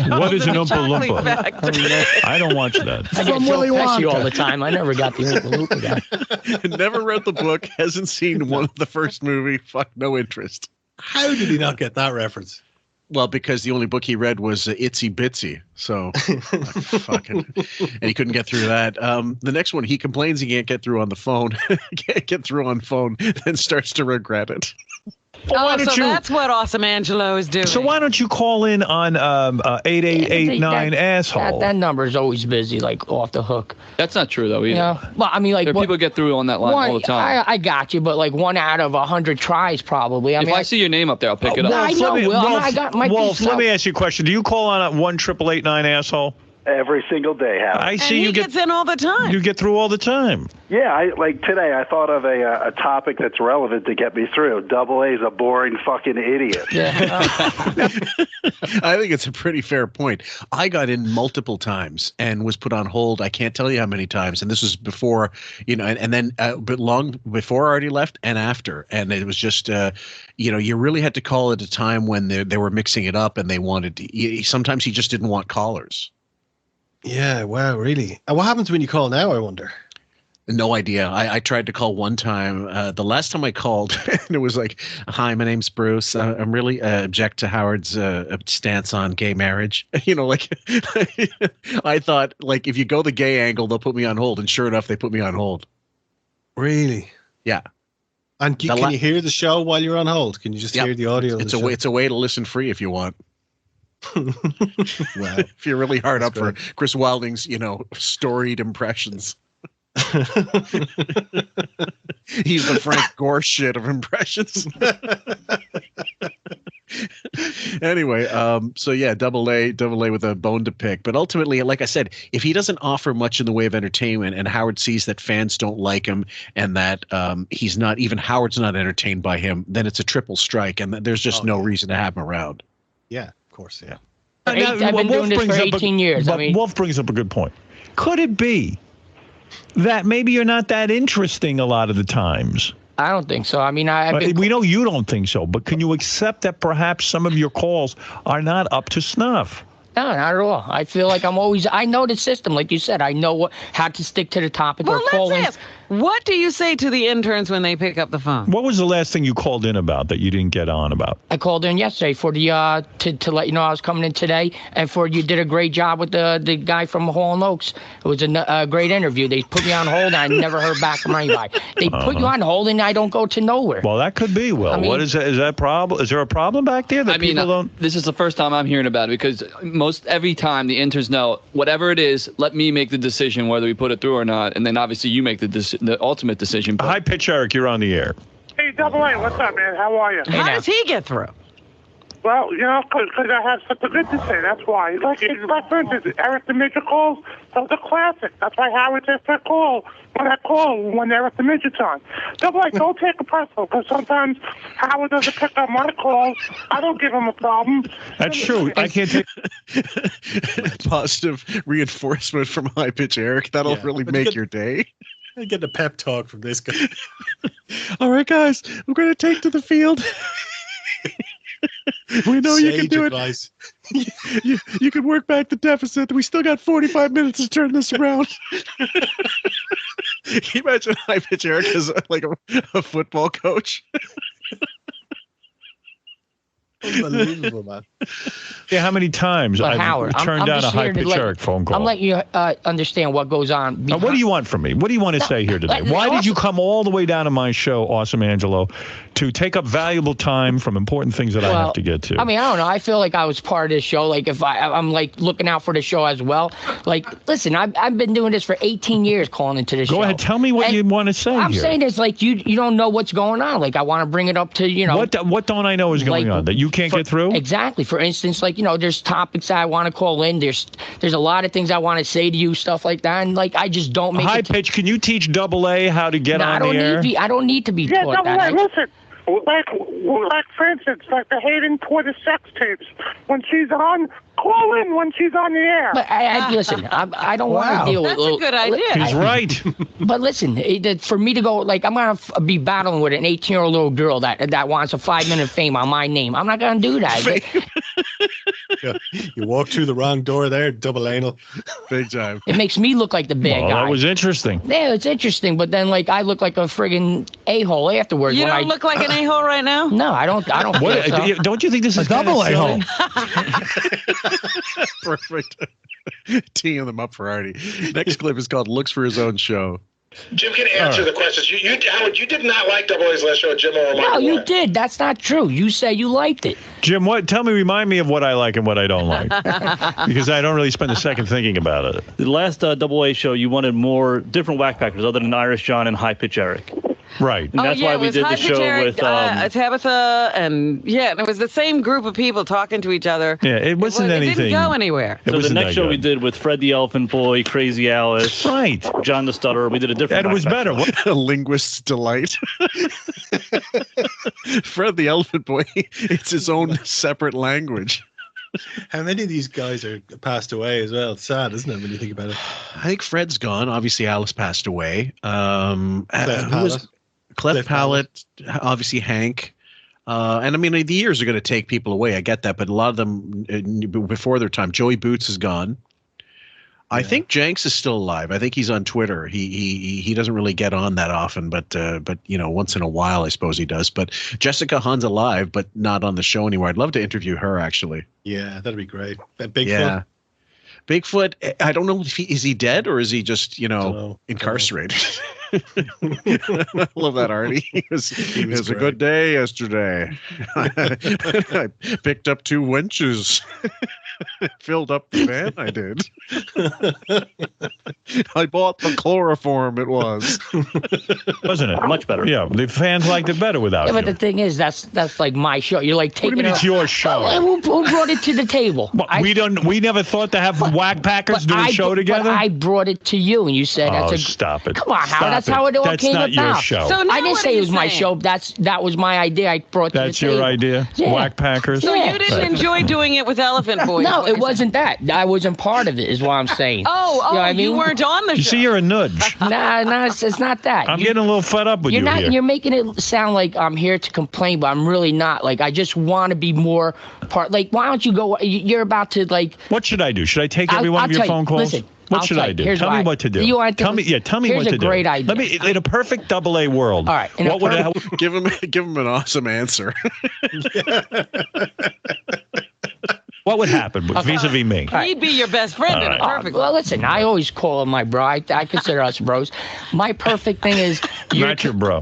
What is an Oompa Chocolate Loompa? Factory. I don't watch that. I get Joe Pesci all the time. I never got the Oompa Loompa guy. Never read the book. Hasn't seen one of the first movie. Fuck, no interest. How did he not get that reference? Well, because the only book he read was Itsy Bitsy, so fucking, and he couldn't get through that. The next one, he complains he can't get through on the phone, can't get through on phone, then starts to regret it. Oh, so that's what Awesome Angelo is doing. So why don't you call in on 8889 asshole? That number is always busy, like off the hook. That's not true though either. Yeah. Well, I mean, like people get through on that line all the time. I got you, but like 1 out of 100 tries probably. I If mean, I see your name up there, I'll pick it up. I know, Will. I got my Wolf, let me ask you a question. Do you call on at 1-888-9 asshole? Every single day, Howard. I see and you he gets in all the time. You get through all the time. Yeah, like today I thought of a topic that's relevant to get me through. Double A's a boring fucking idiot. I think it's a pretty fair point. I got in multiple times and was put on hold. I can't tell you how many times. And this was before, and then but long before I already left and after. And it was just, you really had to call at a time when they were mixing it up and they wanted to. Sometimes he just didn't want callers. Yeah, wow, really? And what happens when you call now, I wonder? No idea. I tried to call one time. The last time I called, and it was like, "Hi, my name's Bruce. I'm really object to Howard's stance on gay marriage." I thought, like, if you go the gay angle, they'll put me on hold, and sure enough, they put me on hold. Really? Yeah. And can you hear the show while you're on hold? Can you just hear the audio? It's a way to listen free if you want. Well, if you're really hard up for Chris Wilding's, storied impressions. He's the Frank Gore shit of impressions. Anyway, so yeah, double A with a bone to pick. But ultimately, like I said, if he doesn't offer much in the way of entertainment, and Howard sees that fans don't like him, and that Howard's not entertained by him, then it's a triple strike, and there's just no reason to have him around. Yeah, of course, yeah. I've been doing this for 18 years. But Wolf brings up a good point. Could it be that maybe you're not that interesting a lot of the times? I don't think so. I mean, we know you don't think so, but can you accept that perhaps some of your calls are not up to snuff? No, not at all. I feel like I know the system, like you said. I know how to stick to the topic or call in. Let's ask, what do you say to the interns when they pick up the phone? What was the last thing you called in about that you didn't get on about? I called in yesterday for the to let you know I was coming in today, and you did a great job with the guy from Hall & Oaks. It was a great interview. They put me on hold, and I never heard back from anybody. They put you on hold, and I don't go to nowhere. Well, that could be. Well, what is that? Is that problem? Is there a problem back there that people don't? This is the first time I'm hearing about it because every time the interns know whatever it is, let me make the decision whether we put it through or not, and then obviously you make the ultimate decision. Hi, Pitch Eric, you're on the air. Hey, Double A, what's up, man? How are you? How does he get through? Well, because I have something good to say. That's why. Like for instance, Eric the Midget calls. Those are classic. That's why Howard says to call when Eric the Midget's on. Double A, don't take it personal, because sometimes Howard doesn't pick up my calls. I don't give him a problem. That's true. I can't take positive reinforcement from High Pitch Eric. That'll really make your day. I get a pep talk from this guy. All right, guys, I'm going to take to the field. We know you can do advice. it. You can work back the deficit. We still got 45 minutes to turn this around. Can you imagine High Pitch Eric as like a football coach? Unbelievable, man. Yeah, how many times But I've Howard, turned I'm down a just here to high-pitched let- Eric phone call? I'm letting you understand what goes on. Now, what do you want from me? What do you want to say here today? Why did you come all the way down to my show, Awesome Angelo, to take up valuable time from important things that I have to get to? I mean, I don't know. I feel like I was part of this show. Like, if I'm like looking out for the show as well. Like, listen, I've been doing this for 18 years, calling into the show. Go ahead, tell me what you want to say I'm here. saying is like you don't know what's going on. Like, I want to bring it up to What don't I know is going on that you can't get through? Exactly. For instance, like there's topics that I want to call in. There's a lot of things I want to say to you, stuff like that, and like I just don't make High pitch. Can you teach Double A how to get on the air? I don't need to be Yeah, taught Double that. A, listen. Like, for instance, like the Hayden Porter sex tapes. When she's on, call in when she's on the air. But listen, I don't want to deal with. That's a good idea. He's right. But listen, for me to go, like, I'm going to be battling with an 18-year-old little girl that wants a 5-minute fame on my name. I'm not going to do that. Yeah, you walked through the wrong door there, double anal. Big time. It makes me look like the bad guy. That was interesting. Yeah, it's interesting, but then, like, I look like a friggin' a-hole afterwards. You when don't look like an a-hole right now? No, I don't. What, feel so. Don't you think this is A double kinda a-hole? Perfect. Teeing them up for Artie. Next clip is called "Looks for His Own Show." Jim can answer the questions. Howard, you did not like Double A's last show, Jim. No, you did. That's not true. You said you liked it. Jim, remind me of what I like and what I don't like. Because I don't really spend a second thinking about it. The last Double A show, you wanted more different whackpackers other than Irish John and High Pitch Eric. Right. And that's why we did the show with Tabitha, and it was the same group of people talking to each other. Yeah, it wasn't It anything. didn't go anywhere. So the next show we did with Fred the Elephant Boy, Crazy Alice, right, John the Stutterer, we did a different. And it was better. A linguist's delight. Fred the Elephant Boy, it's his own separate language. How many of these guys are passed away as well? It's sad, isn't it, when you think about it? I think Fred's gone. Obviously, Alice passed away. Cleft Palate, obviously Hank. And I mean, the years are going to take people away. I get that. But a lot of them before their time. Joey Boots is gone. I think Jenks is still alive. I think he's on Twitter. He doesn't really get on that often, but once in a while, I suppose he does. But Jessica Hunn's alive, but not on the show anymore. I'd love to interview her, actually. Yeah, that'd be great. Bigfoot. Yeah. Bigfoot, I don't know if is he dead or is he just, incarcerated? I love that, Artie. It was a good day yesterday. I picked up 2 winches. Filled up the van, I did. I bought the chloroform, it was. Wasn't it? Much better. Yeah, the fans liked it better without Yeah, but you. the thing is, that's like my show. You're like taking What do you mean it's your show? Who brought it to the table? We never thought to have whackpackers do a show together? But I brought it to you, and you said stop it. Come on, Stop Howard. That's it. how it all That's came not about. your show. So now I didn't what say are it you was my saying? show. That was my idea. I brought to That's the your table. idea? Yeah. Whackpackers? So you didn't enjoy doing it with Elephant Boy? No, it wasn't that. I wasn't part of it, is what I'm saying. Oh, you know what I mean? you weren't on the show. You see, you're a nudge. Nah, it's not that. I'm getting a little fed up with you here. You're making it sound like I'm here to complain, but I'm really not. Like, I just want to be more part. Like, why don't you go? You're about to, like. What should I do? Should I take every one of your phone calls? Listen. What should I do? Tell me what to do. Tell me what to do. Here's a great idea. Let me, in a perfect Double A world. All right. What would give him an awesome answer? What would happen vis-a-vis me? He'd be your best friend in a perfect. Well, listen, I always call him my bro. I consider us bros. My perfect thing is not your bro.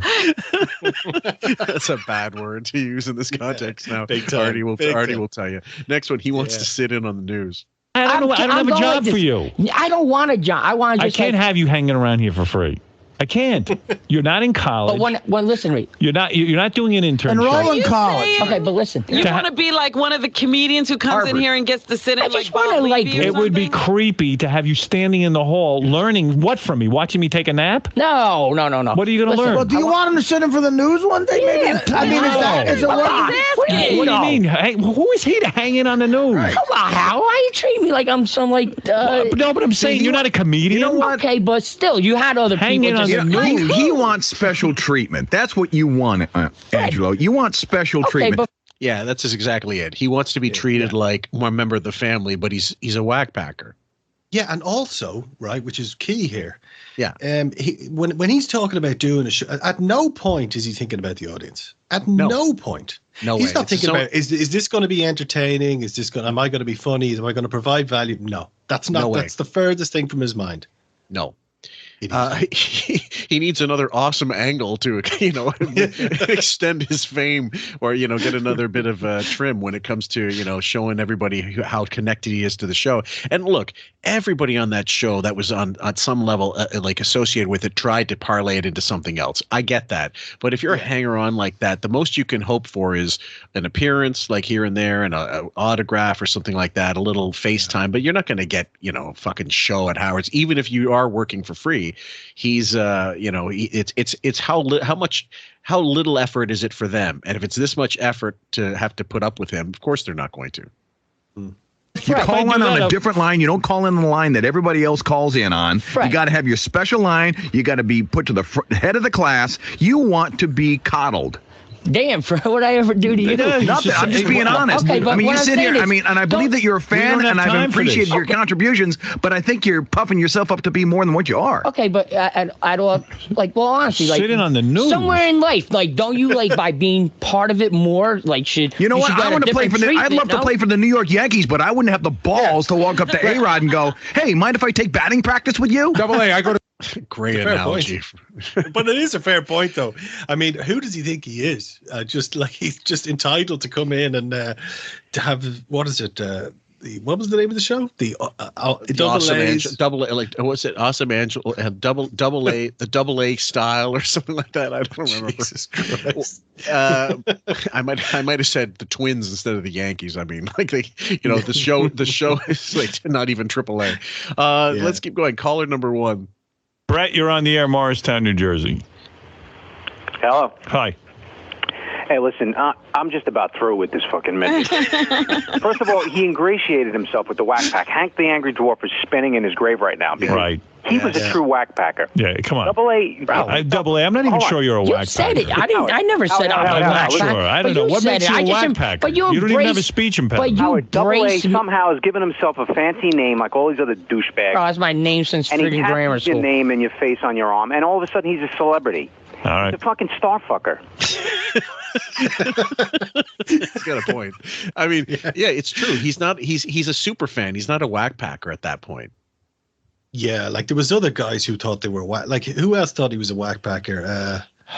That's a bad word to use in this context now. Big time. Artie will tell you. Next one, he wants to sit in on the news. I don't have a job for you. I don't want a job. I want to just. I can't have you hanging around here for free. I can't. You're not in college. But when listen, Reed. You're not doing an internship. Enroll in college. Okay, but listen. You want to be like one of the comedians who comes in here and gets to sit in like Bob Levy or it would be creepy to have you standing in the hall learning what from me? Watching me take a nap? No. What are you going to learn? Well, do you want him to sit in for the news one day? Yeah, Maybe. I mean, is it What do you mean? Hey, who is he to hang in on the news? Come on, Hal. Why you treat me like I'm some like? No, but I'm saying you're not a comedian. You know what? Okay, but still, you had other Hanging people. on just the news. He wants special treatment. That's what you want, Angelo. You want special treatment. Yeah, that's exactly it. He wants to be treated like one member of the family, but he's a whackpacker. Yeah, and also, right, which is key here, Yeah. When he's talking about doing a show, at no point is he thinking about the audience. At no point. No he's way. not thinking about is this going to be entertaining? Am I going to be funny? Am I going to provide value? No, that's not. That's the furthest thing from his mind. No. He needs another awesome angle to, extend his fame, or get another bit of trim when it comes to showing everybody how connected he is to the show. And look, everybody on that show that was on some level like associated with it tried to parlay it into something else. I get that, but if you're a hanger-on like that, the most you can hope for is an appearance, like here and there, and an autograph or something like that, a little FaceTime. But you're not going to get fucking show at Howard's, even if you are working for free. He's it's how little effort is it for them, and if it's this much effort to have to put up with him, of course they're not going to. You call in on a different line. You don't call in the line that everybody else calls in on. You got to have your special line. You got to be put to the head of the class. You want to be coddled. Damn, Fred, what I ever do to you? Nothing. I'm just being honest. Okay, but you sit here. And I believe that you're a fan, and I've appreciated your contributions. But I think you're puffing yourself up to be more than what you are. Okay, but I don't honestly, sitting on the news somewhere in life, don't you by being part of it more? Should you know what? I want to play for I'd love to play for the New York Yankees, but I wouldn't have the balls to walk up to A-Rod and go, "Hey, mind if I take batting practice with you?" Double A, I go to. Great analogy. But it is a fair point, though. I mean, who does he think he is? He's just entitled to come in and to have, what is it? What was the name of the show? The Awesome Angel, double A, the double A style or something like that. I don't remember. Jesus Christ. I might have said the Twins instead of the Yankees. I mean, the show is not even triple A. Let's keep going. Caller number 1. Brett, you're on the air, Morristown, New Jersey. Hello. Hi. Hey, listen, I'm just about through with this fucking midget. First of all, he ingratiated himself with the whack pack. Hank the Angry Dwarf is spinning in his grave right now because he was a true whack packer. Yeah, come on. Double A. Double A. I'm not even sure you're a whack packer. You said it. I never said I'm a whack packer. Sure. I don't know. What makes you a whack packer? But you don't even have a speech impediment. Howard, Double A somehow has given himself a fancy name like all these other douchebags. Oh, that's my name since freaking grammar school. And he has your name and your face on your arm, and all of a sudden he's a celebrity. All right. He's a fucking star fucker. He's got a point. I mean, yeah, it's true. He's a super fan. He's not a whack packer at that point. Yeah, there was other guys who thought they were whack. Who else thought he was a whack packer?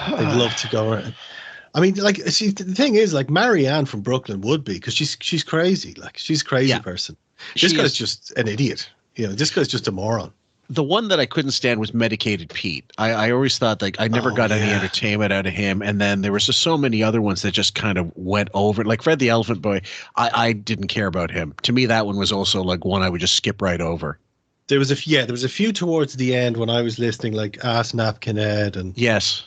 They'd love to go around. I mean, see, the thing is, Marianne from Brooklyn would be, because she's crazy. She's a crazy person. This guy's just an idiot. This guy's just a moron. The one that I couldn't stand was Medicated Pete. I always thought I never got any entertainment out of him. And then there was just so many other ones that just kind of went over. Like Fred the Elephant Boy, I didn't care about him. To me, that one was also one I would just skip right over. There was a few towards the end when I was listening, like Ass Napkin Ed and yes.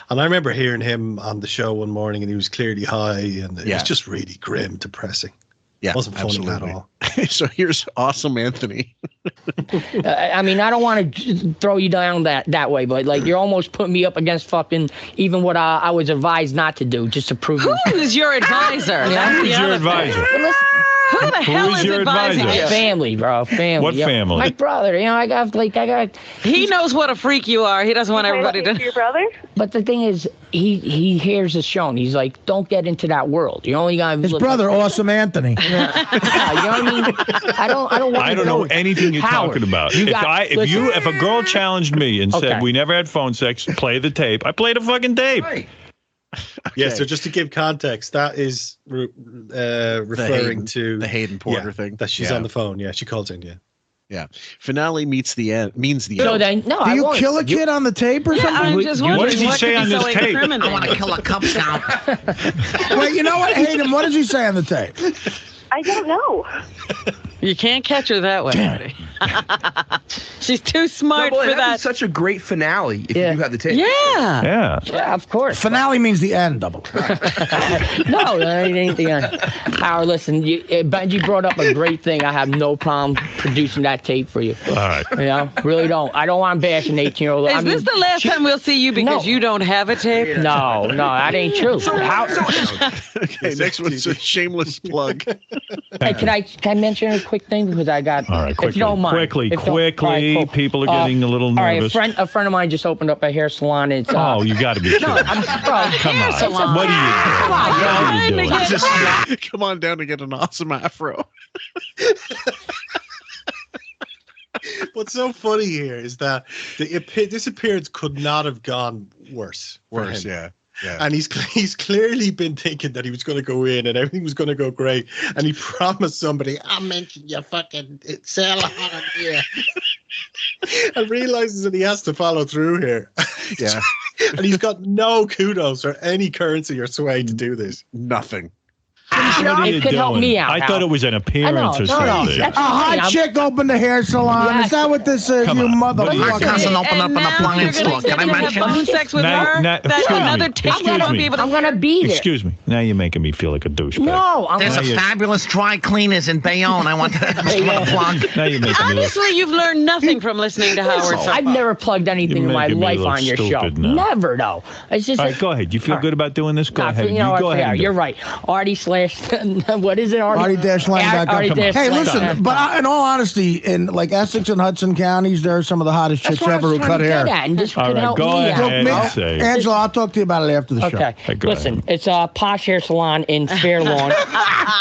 And I remember hearing him on the show one morning, and he was clearly high, and it was just really grim, depressing. Yeah, it wasn't funny at all. So here's Awesome Anthony. I mean, I don't want to throw you down that way, but you're almost putting me up against fucking even what I was advised not to do, just to prove. Who's your advisor? Who's your advisor? Who the hell is advising you? Family, bro. Family. What family? My brother. I got. He knows what a freak you are. He doesn't want everybody to. Your brother? But the thing is, he hears us shown. He's like, don't get into that world. You only got his brother, Awesome Anthony. Yeah, you know what I mean? I don't know anything you're talking about. If a girl challenged me and said we never had phone sex, play the tape, I played a fucking tape. Right. Yeah, so just to give context, that is referring to the Hayden Porter thing. That she's on the phone. Yeah, she calls in. Yeah. Finale meets the end. Means the so end. Then, no, do you kill a kid on the tape or something? I'm just wondering, what does he say on this tape? I want to kill a Cub Scout. Wait, you know what, Hayden? What does he say on the tape? I don't know. You can't catch her that way. She's too smart for that. Such a great finale if you have the tape. Yeah, of course. Finale means the end, double. No, it ain't the end. Howard, listen, Benji brought up a great thing. I have no problem producing that tape for you. All right. Really don't. I don't want to bash an 18-year-old. Is this the last time we'll see you because you don't have a tape? No, that ain't true. Okay, next one's a shameless plug. Hey, can I mention a quick thing because I got. All right, if you don't mind. salon. Quickly. All right, cool. People are getting a little nervous. All right, a friend of mine just opened up a hair salon. It's, oh, you got to be kidding. No, come on. Salon. What are you doing? What are you doing? Come on down to get an awesome afro. What's so funny here is that this appearance could not have gone worse. Yeah. And he's clearly been thinking that he was going to go in and everything was going to go great. And he promised somebody, I'll mention your fucking salon here. And realizes that he has to follow through here. Yeah. And he's got no kudos or any currency or sway to do this. Nothing. What are you doing? Help me out, I thought it was an appearance or something. A hot chick opened the hair salon. Yes. Is that what this is, you motherfucker? My cousin opened up an appliance store. Can I mention balloon sex with her? I'm going to be there. Excuse me. Now you're making me feel like a douchebag. No, There's a fabulous dry cleaners in Bayonne. I want to plug. Now you're making me Honestly, you've learned nothing from listening to Howard. I've never plugged anything in my life on your show. Now. Never, though. It's just all right, go ahead. You feel good about doing this? Go ahead. You know go ahead. You're right. Artie / what is it, Artie? Artie-Lang.com. Hey, listen, but in all honesty, in like Essex and Hudson counties, there are some of the hottest chicks ever who cut hair. All right, go ahead. Angela, I'll talk to you about it after the show. Okay. Listen, it's a posh hair salon in Fair Lawn,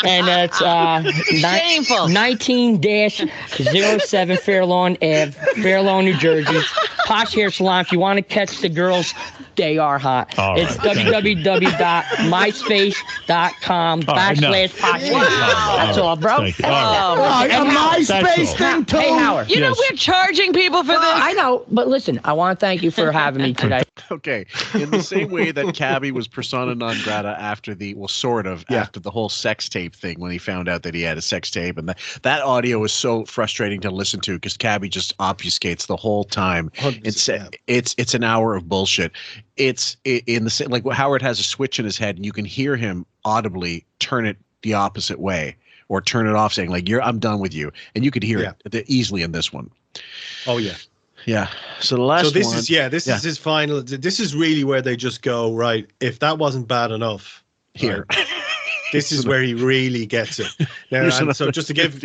and it's 19-07 Fair Lawn Ave, Fair Lawn, New Jersey. Posh hair salon. If you want to catch the girls, they are hot. It's www.myspace.com /posh. That's all, bro. A MySpace thing too. Hey, Howard. You know we're charging people for this. I know, but listen, I want to thank you for having me today. Okay, in the same way that Cabby was persona non grata after the after the whole sex tape thing, when he found out that he had a sex tape, and that audio was so frustrating to listen to because Cabby just obfuscates the whole time. It's an hour of bullshit. It's in the same, like Howard has a switch in his head, and you can hear him audibly turn it the opposite way or turn it off, saying like I'm done with you, and you could hear it easily in this one. Oh yeah. Yeah. So the last this one, is is his final. This is really where they just go, right, if that wasn't bad enough here. Right, this is where he really gets it. Now, and so just to give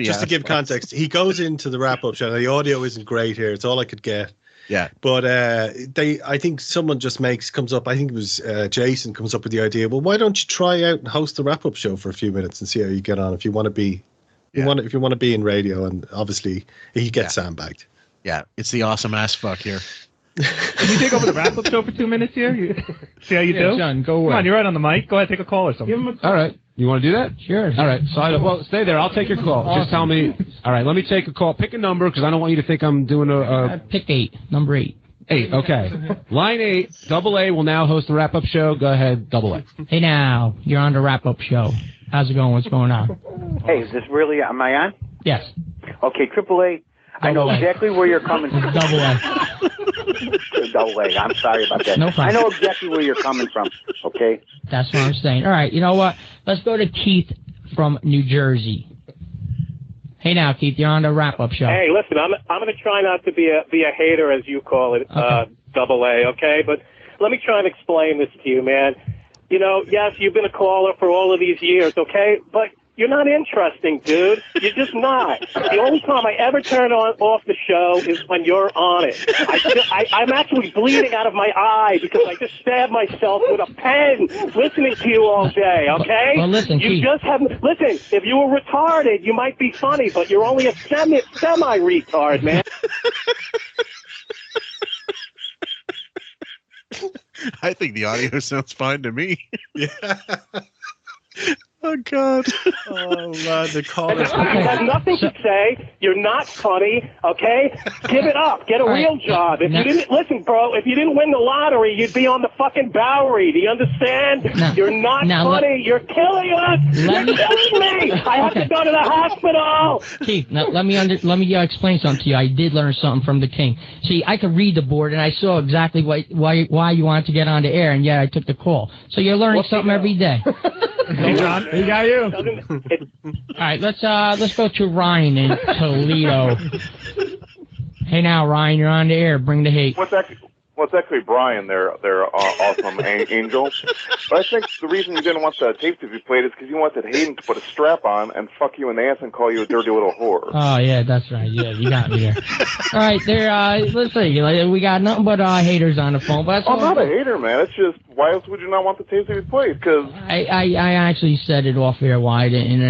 context, he goes into the wrap-up show. Now, the audio isn't great here. It's all I could get. Yeah. But I think someone just comes up, I think it was Jason comes up with the idea, well, why don't you try out and host the wrap-up show for a few minutes and see how you get on if you want to be if you want to be in radio, and obviously he gets sandbagged. Yeah, it's the awesome ass fuck here. Can you take over the wrap-up show for 2 minutes here? See how you do? John, go away. Come on, you're right on the mic. Go ahead, take a call or something. All right. You want to do that? Sure. All right. So well, stay there. I'll take your call. Awesome. Just tell me. All right. Let me take a call. Pick a number because I don't want you to think I'm doing a. Pick 8. Number 8. 8. Okay. Line 8. Double A will now host the wrap-up show. Go ahead. Double A. Hey now, you're on the wrap-up show. How's it going? What's going on? Hey, is this really? Am I on? Yes. Okay, AAA. I know exactly where you're coming from. Double A. Double A. I'm sorry about that. No problem. I know exactly where you're coming from. Okay. That's what I'm saying. All right. You know what? Let's go to Keith from New Jersey. Hey now, Keith. You're on the wrap-up show. Hey, listen. I'm going to try not to be a hater, as you call it, Double A. Okay, but let me try and explain this to you, man. You know, yes, you've been a caller for all of these years. Okay, but you're not interesting, dude. You're just not. The only time I ever turn off the show is when you're on it. I'm actually bleeding out of my eye because I just stabbed myself with a pen listening to you all day, okay? Well, listen, you Keith. just haven't... Listen, if you were retarded, you might be funny, but you're only a semi-retard, man. I think the audio sounds fine to me. Yeah. Oh, God. Oh, man, the caller. You have nothing to say. You're not funny, okay? Give it up. Get a real job. If you didn't... Listen, bro, if you didn't win the lottery, you'd be on the fucking Bowery. Do you understand? You're not funny. You're killing us. You're killing me. I have to go to the hospital. Keith, now let me explain something to you. I did learn something from the king. See, I could read the board, and I saw exactly why you wanted to get on the air, and yet I took the call. So you're learning something every day. Hey, John, he got you. All right, let's go to Ryan in Toledo. Hey now, Ryan, you're on the air. Bring the hate. What's that? Well, it's actually Brian, their awesome angel. But I think the reason you didn't want the tape to be played is because you wanted Hayden to put a strap on and fuck you in the ass and call you a dirty little whore. Oh, yeah, that's right. Yeah, you got me there. All right, let's see. We got nothing but haters on the phone. But I'm not a hater, man. It's just, why else would you not want the tape to be played? Because I actually said it off air wide, and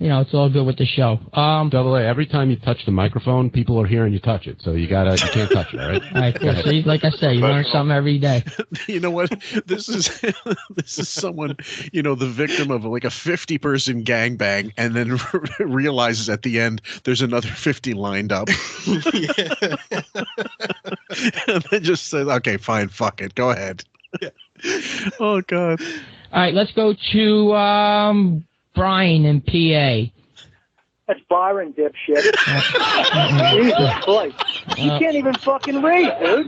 it's all good with the show. Double A, every time you touch the microphone, people are hearing you touch it, so you can't touch it, all right? All right, cool. So, like I say, you learn something every day. You know what? This is someone, the victim of like a 50-person gangbang, and then realizes at the end there's another 50 lined up. And then just says, okay, fine, fuck it, go ahead. Yeah. Oh, God. All right, let's go to Brian in PA. That's Byron, dipshit. Jesus Christ. You can't even fucking read, dude.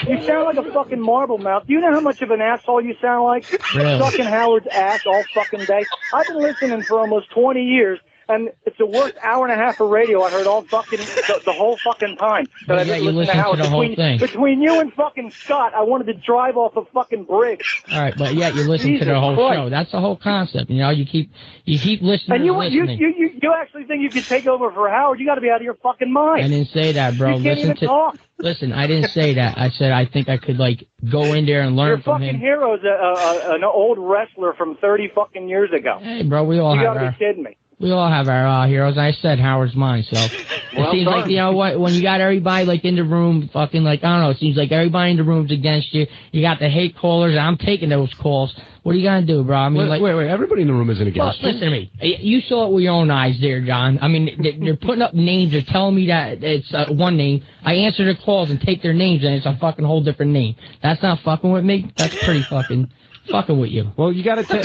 You sound like a fucking marble mouth. Do you know how much of an asshole you sound like? Really? Sucking Howard's ass all fucking day. I've been listening for almost 20 years, and it's the worst hour and a half of radio I heard all fucking, the whole fucking time. That I've been listening to Howard. Between you and fucking Scott, I wanted to drive off a fucking bridge. All right, but yet you listen to the whole show. That's the whole concept. You keep listening. And you actually think you could take over for Howard? You got to be out of your fucking mind. I didn't say that, bro. You can't even talk. Listen, I didn't say that. I said I think I could go in there and learn from him. Your fucking hero's an old wrestler from 30 fucking years ago. Hey, bro, we all have You got to be kidding me. We all have our heroes. I said Howard's mine, so it seems like, when you got everybody in the room, fucking I don't know, it seems like everybody in the room's against you. You got the hate callers. I'm taking those calls. What are you gonna do, bro? I mean, wait, everybody in the room isn't against you. Listen to me. You saw it with your own eyes there, John. I mean, they're putting up names. They're telling me that it's one name. I answer their calls and take their names, and it's a fucking whole different name. That's not fucking with me. That's pretty fucking with you. Well, you got to look,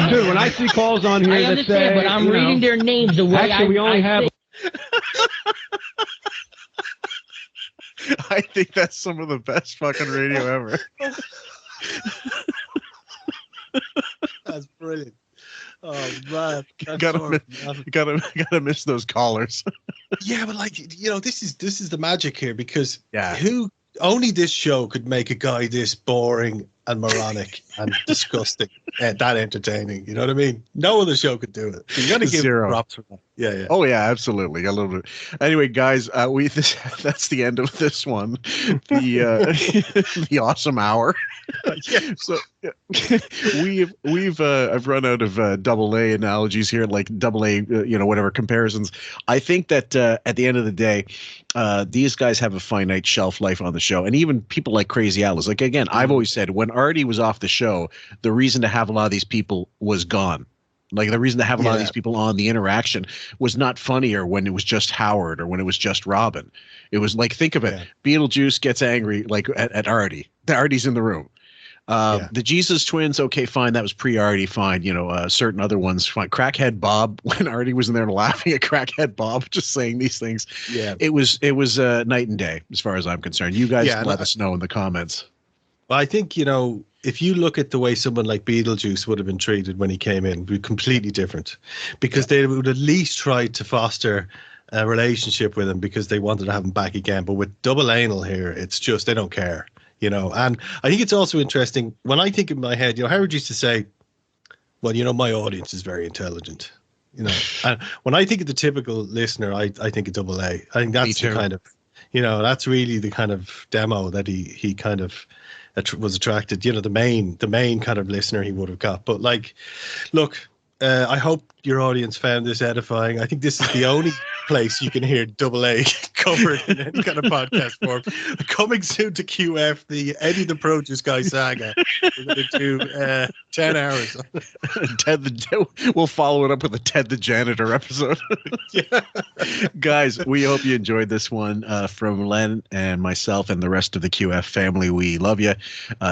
dude. When I see calls on here that say, but I'm reading their names the way we only have. I think that's some of the best fucking radio ever. That's brilliant. Oh man, gotta miss those callers. Yeah, but this is the magic here, because only this show could make a guy this boring and moronic and disgusting and that entertaining. You know what I mean? No other show could do it. You got to give props for that. Yeah. Oh yeah, absolutely. I love it. Anyway, guys, that's the end of this one. The awesome hour. So I've run out of double A analogies here, like double A, whatever comparisons. I think that at the end of the day, these guys have a finite shelf life on the show, and even people like Crazy Alice. Like, again, I've always said, when Artie was off the show, the reason to have a lot of these people was gone. Like, the reason to have a lot of these people on, the interaction was not funnier when it was just Howard or when it was just Robin. It was like, think of it. Beetlejuice gets angry at Artie. Artie's in the room. The Jesus Twins, okay, fine. That was pre-Artie, fine. Certain other ones, fine. Crackhead Bob, when Artie was in there laughing at Crackhead Bob, just saying these things. Yeah, it was night and day as far as I'm concerned. You guys let us know in the comments. Well, I think if you look at the way someone like Beetlejuice would have been treated when he came in, it would be completely different, because they would at least try to foster a relationship with him because they wanted to have him back again. But with Double Anal here, it's just they don't care. And I think it's also interesting when I think in my head, Howard used to say, well, my audience is very intelligent, and when I think of the typical listener, I think of Double A. I think that's the kind of, that's really the kind of demo that he kind of was attracted, the main kind of listener he would have got. But look, I hope your audience found this edifying. I think this is the only place you can hear Double A covered in any kind of podcast form. Coming soon to QF, the Eddie the Produce Guy saga. We're going to do 10 hours. We'll follow it up with a Ted the Janitor episode. Guys, we hope you enjoyed this one from Len and myself and the rest of the QF family. We love you.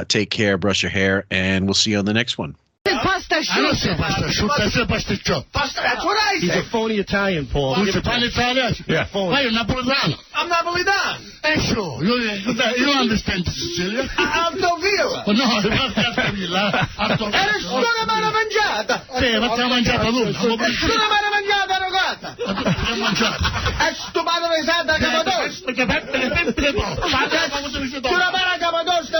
Take care, brush your hair, and we'll see you on the next one. Pasta I don't say pasta shoot. I say pasticcio. That's what I say. He's a phony Italian, Paul. He's a phony Italian? Yeah. Why, you're Napolitano? I'm Napolitano. Sure. You don't understand Sicilian. Altovila. No, basta di là. E nessuna me l'ha mangiata. Sì, ma te l'ha mangiata tu. Nessuna me l'ha mangiata, ragazza. Gabados!